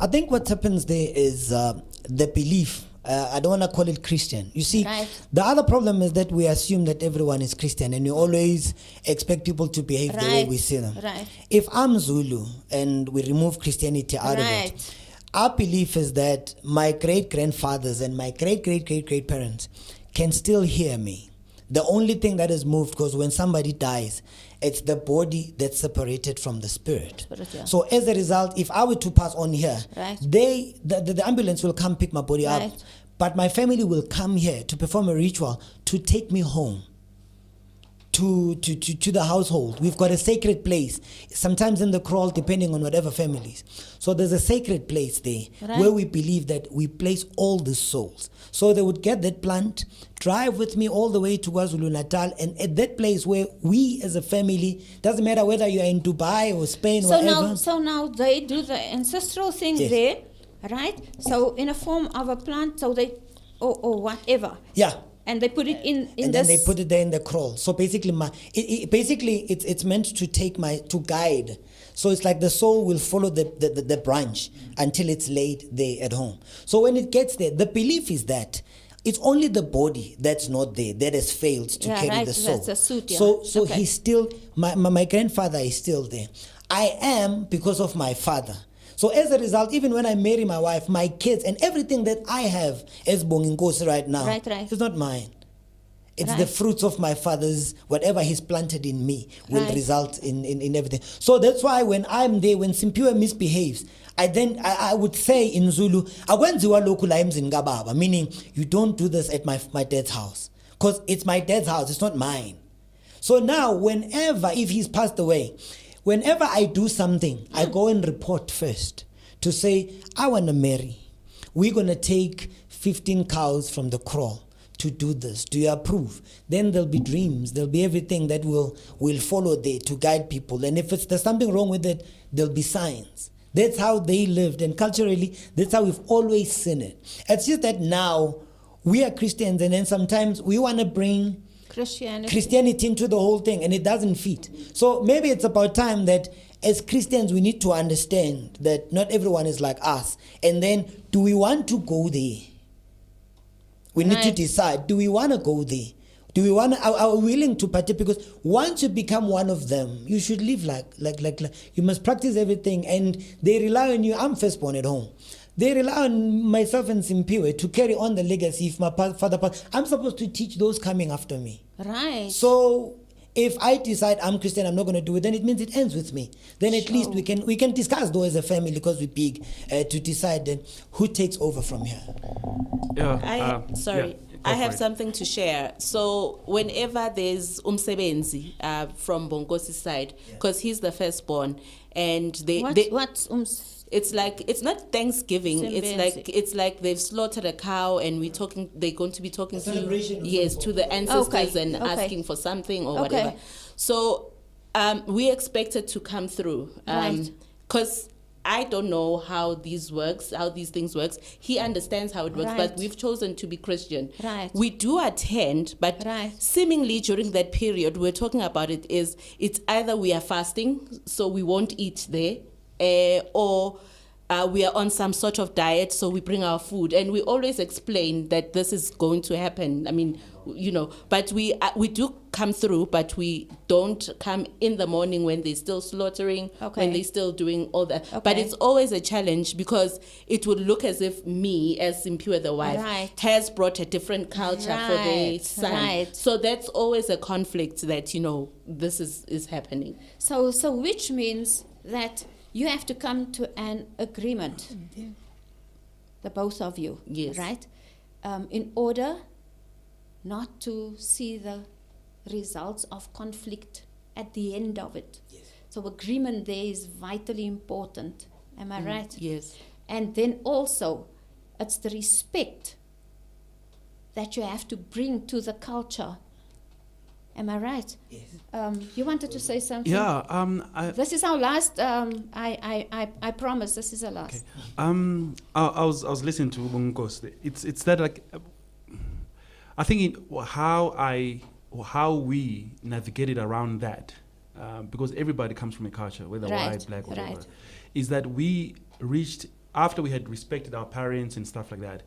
I think what happens there is the belief. I don't want to call it Christian. You see, Right. The other problem is that we assume that everyone is Christian, and we always expect people to behave the way Right. we see them. Right. If I'm Zulu and we remove Christianity out of Right. it, our belief is that my great-grandfathers and my great-great-great-great-parents can still hear me. The only thing that is moved, because when somebody dies, it's the body that's separated from the spirit. Spirit, yeah. So as a result, if I were to pass on here, Right. the ambulance will come pick my body up, Right. but my family will come here to perform a ritual to take me home. To the household. We've got a sacred place, sometimes in the kraal, depending on whatever families. So there's a sacred place there Right. where we believe that we place all the souls. So they would get that plant, drive with me all the way to KwaZulu-Natal, and at that place where we as a family, doesn't matter whether you're in Dubai or Spain or whatever. So now they do the ancestral thing Yes. there, right? So in a form of a plant, so they, or whatever. Yeah. And they put it in And this. then they put it there in the kraal. So basically, it's meant to to guide. So it's like the soul will follow the branch until it's laid there at home. So when it gets there, the belief is that it's only the body that's not there, that has failed to Yeah, carry right, the soul. that's a suit, yeah. So Okay. he's still, my grandfather is still there. I am because of my father. So as a result, even when I marry my wife, my kids and everything that I have as Bonginkosi right now, Right. it's not mine. It's the Right. fruits of my father's, whatever he's planted in me will Right. result in everything. So that's why when I'm there, when Simpiwe misbehaves, I would say in Zulu, "Akwenziwa lokhu la emzini kababa," meaning you don't do this at my dad's house. Because it's my dad's house, it's not mine. So now, if he's passed away, whenever I do something, I go and report first to say, I want to marry. We're going to take 15 cows from the kraal to do this. Do you approve? Then there'll be dreams. There'll be everything that will follow there to guide people. And if there's something wrong with it, there'll be signs. That's how they lived. And culturally, that's how we've always seen it. It's just that now we are Christians, and then sometimes we want to bring Christianity into the whole thing, and it doesn't fit. So maybe it's about time that as Christians we need to understand that not everyone is like us. And then, do we want to go there? We need to decide, do we want to go there? Do we want to, are we willing to participate? Because once you become one of them, you should live like you must practice everything, and they rely on you. I'm firstborn at home. They rely on myself and Simpiwe to carry on the legacy. If my father passed, I'm supposed to teach those coming after me. Right. So if I decide I'm Christian, I'm not going to do it, then it means it ends with me. Then at least we can discuss, though, as a family, because we're big, to decide then who takes over from here. Yeah. I have something to share. So whenever there's umsebenzi from Bongosi's side, because he's the firstborn, and it's like, it's not Thanksgiving. It's like they've slaughtered a cow, and they're going to be talking to the ancestors and asking for something or whatever. So we expected to come through, because I don't know how these things works. He understands how it works, but we've chosen to be Christian. Right. We do attend, but seemingly during that period we're talking about it's either we are fasting, so we won't eat there, or we are on some sort of diet, so we bring our food, and we always explain that this is going to happen. I mean, but we do come through, but we don't come in the morning when they're still slaughtering, when they're still doing all that. But it's always a challenge, because it would look as if me, as Simpiwe the wife, has brought a different culture for the son. So that's always a conflict that, this is happening. So which means that you have to come to an agreement, the both of you, Yes. right? In order not to see the results of conflict at the end of it. Yes. So agreement there is vitally important. Am I right? Yes. And then also, it's the respect that you have to bring to the culture. Am I right? Yes. You wanted to say something? Yeah. This is our last. I promise. This is our last. I was listening to Bungos. It's that like, I think how we navigated around that, because everybody comes from a culture, whether Right, white, black, whatever, right. is that we reached after we had respected our parents and stuff like that.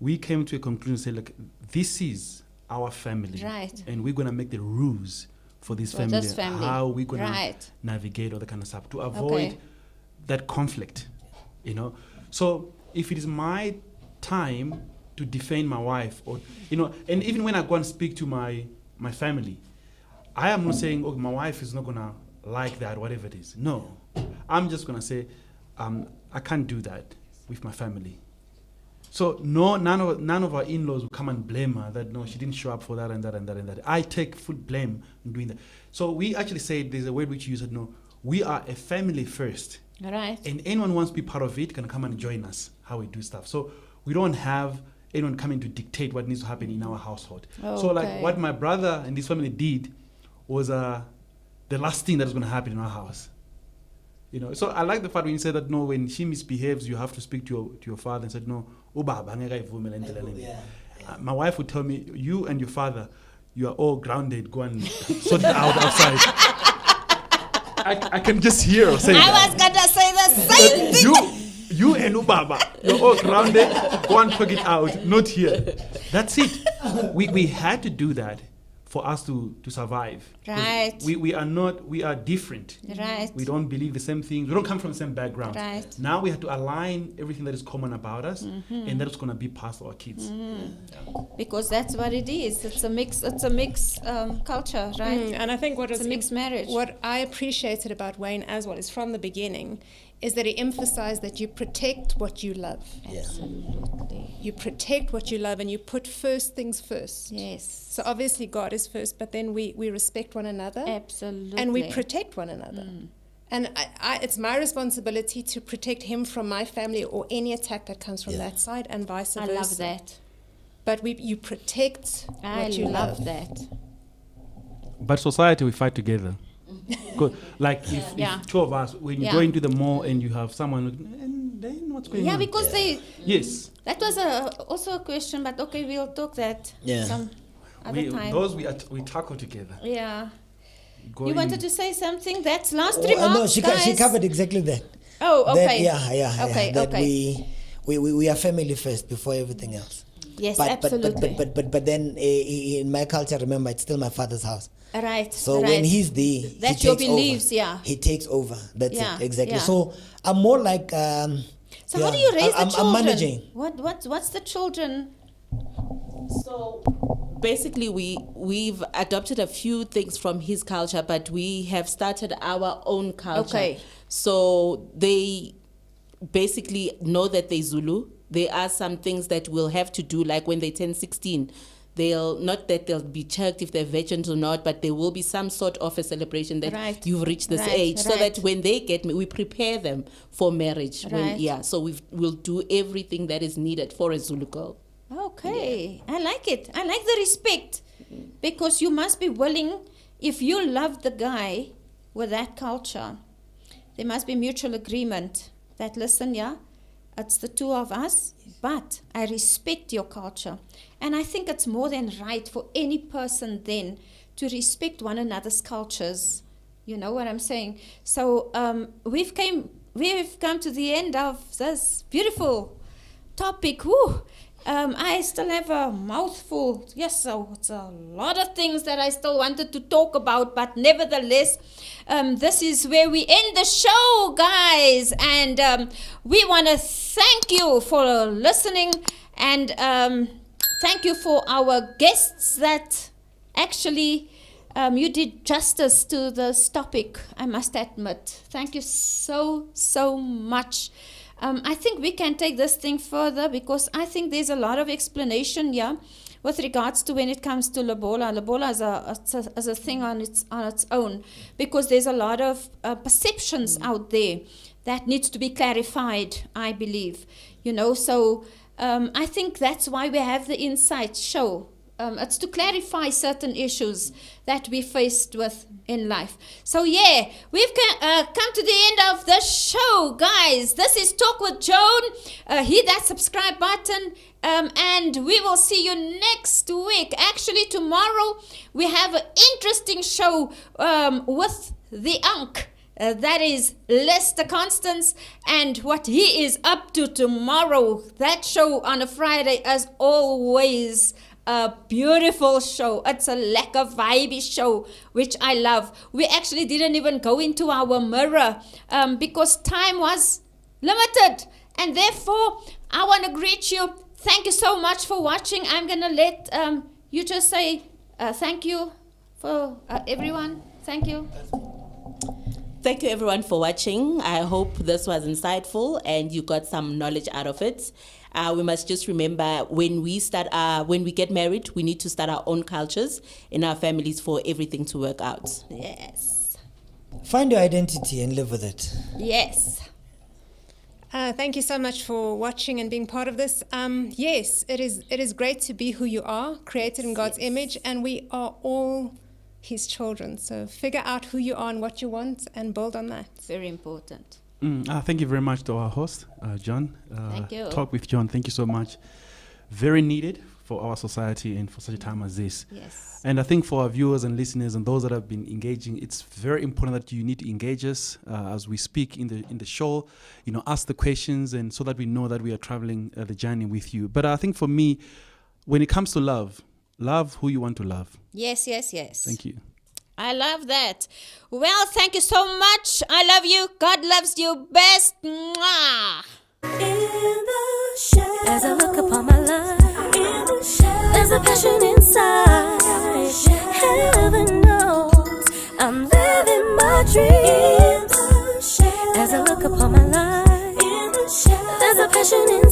We came to a conclusion and said, look, this is our family, Right. and we're gonna make the rules for this For family, this family. how we're gonna Right. navigate all the kind of stuff to avoid Okay. that conflict, you know. So if it is my time to defend my wife, or and even when I go and speak to my family, I am not saying, oh, my wife is not gonna like that, whatever it is. No, I'm just gonna say, I can't do that with my family. So none of our in-laws will come and blame her that no, she didn't show up for that and that and that and that. I take full blame in doing that. So we actually say there's a word which you said, no, we are a family first. Right. And anyone who wants to be part of it can come and join us how we do stuff. So we don't have anyone coming to dictate what needs to happen in our household. So like Okay. what my brother and his family did was the last thing that is going to happen in our house. So I like the fact when you said that no, when she misbehaves, you have to speak to your father and said no. My wife would tell me, you and your father, you are all grounded. Go and sort it out outside. I can just hear her say I that. was gonna say the same thing. You and Ubaba, you're all grounded. Go and talk it out, not here. That's it. We had to do that for us to survive. 'Cause Right. We are different. Right. We don't believe the same things. We don't come from the same background. Right. Now we have to align everything that is common about us, and that's going to be passed to our kids. Because that's what it is. It's a mix. It's a mixed culture, right? And I think what It's a mixed marriage. What I appreciated about Wayne as well is from the beginning is that he emphasized that you protect what you love. Absolutely. You protect what you love and you put first things first. Yes. So obviously God is first, but then we respect one another. Absolutely. And we protect one another. And it's my responsibility to protect him from my family or any attack that comes from that side and vice I versa. love that. But you protect I what you love that. But society, we fight together. Good. Like if Yeah. two of us, when you Yeah. go into the mall and you have someone, and then what's going on? Yeah, because Yes. that was also a question, but okay, we'll talk that some other time. We tackle together. Yeah. Go You in. wanted to say something? That's last Oh, remarks, no, she guys. covered exactly that. Oh, That, okay. yeah. That okay. we are family first before everything else. Yes, But absolutely. but then in my culture, remember, it's still my father's house. Right. So right. when he's there, That's he your takes beliefs, over. yeah. He takes over. That's Yeah, it, exactly. yeah. So I'm more like. So how do you raise the children? I'm managing. What's the children? So basically, we've adopted a few things from his culture, but we have started our own culture. Okay. So they basically know that they're Zulu. There are some things that we'll have to do, like when they turn 16. They'll be checked if they're virgins or not, but there will be some sort of a celebration that Right. you've reached this Right, age, so right. that when they get me, we prepare them for marriage. Right. So we'll do everything that is needed for a Zulu girl. Okay, I like it. I like the respect, because you must be willing. If you love the guy with that culture, there must be mutual agreement that listen, it's the two of us, but I respect your culture. And I think it's more than right for any person then to respect one another's cultures. You know what I'm saying? So we've come to the end of this beautiful topic. Woo! I still have a mouthful. Yes, so it's a lot of things that I still wanted to talk about, but nevertheless, this is where we end the show, guys. And we want to thank you for listening, and thank you for our guests that actually you did justice to this topic, I must admit. Thank you so much. I think we can take this thing further, because I think there's a lot of explanation here with regards to when it comes to lobola. Lobola is a thing on its own, because there's a lot of perceptions out there that needs to be clarified, I believe. So I think that's why we have the Insight show. It's to clarify certain issues that we faced with in life. So yeah, we've come to the end of the show, guys. This is Talk with Joan. Hit that subscribe button, and we will see you next week. Actually, tomorrow we have an interesting show with the Unc. That is Lester Constance, and what he is up to tomorrow. That show on a Friday, as always, a beautiful show. It's a lekker vibey show, which I love. We actually didn't even go into our mirror because time was limited, and therefore I want to greet you. Thank you so much for watching. I'm gonna let you just say thank you for everyone. Thank you. Thank you everyone for watching. I hope this was insightful and you got some knowledge out of it. We must just remember, when we get married, we need to start our own cultures in our families for everything to work out. Yes. Find your identity and live with it. Yes. Thank you so much for watching and being part of this. Yes, it is great to be who you are, created in God's image, and we are all His children. So figure out who you are and what you want, and build on that. Very important. Thank you very much to our host, John. Thank you. Talk with John. Thank you so much. Very needed for our society and for such a time as this. Yes. And I think for our viewers and listeners and those that have been engaging, it's very important that you need to engage us as we speak in the show. Ask the questions, and so that we know that we are traveling the journey with you. But I think for me, when it comes to love who you want to love. Yes. Thank you. I love that. Well, thank you so much. I love you. God loves you best. Mwah. In the shadows, as I look upon my life, in the shadows, there's a passion inside. Heaven knows I'm living my dreams. As I look upon my life, in the shadows, there's a passion inside.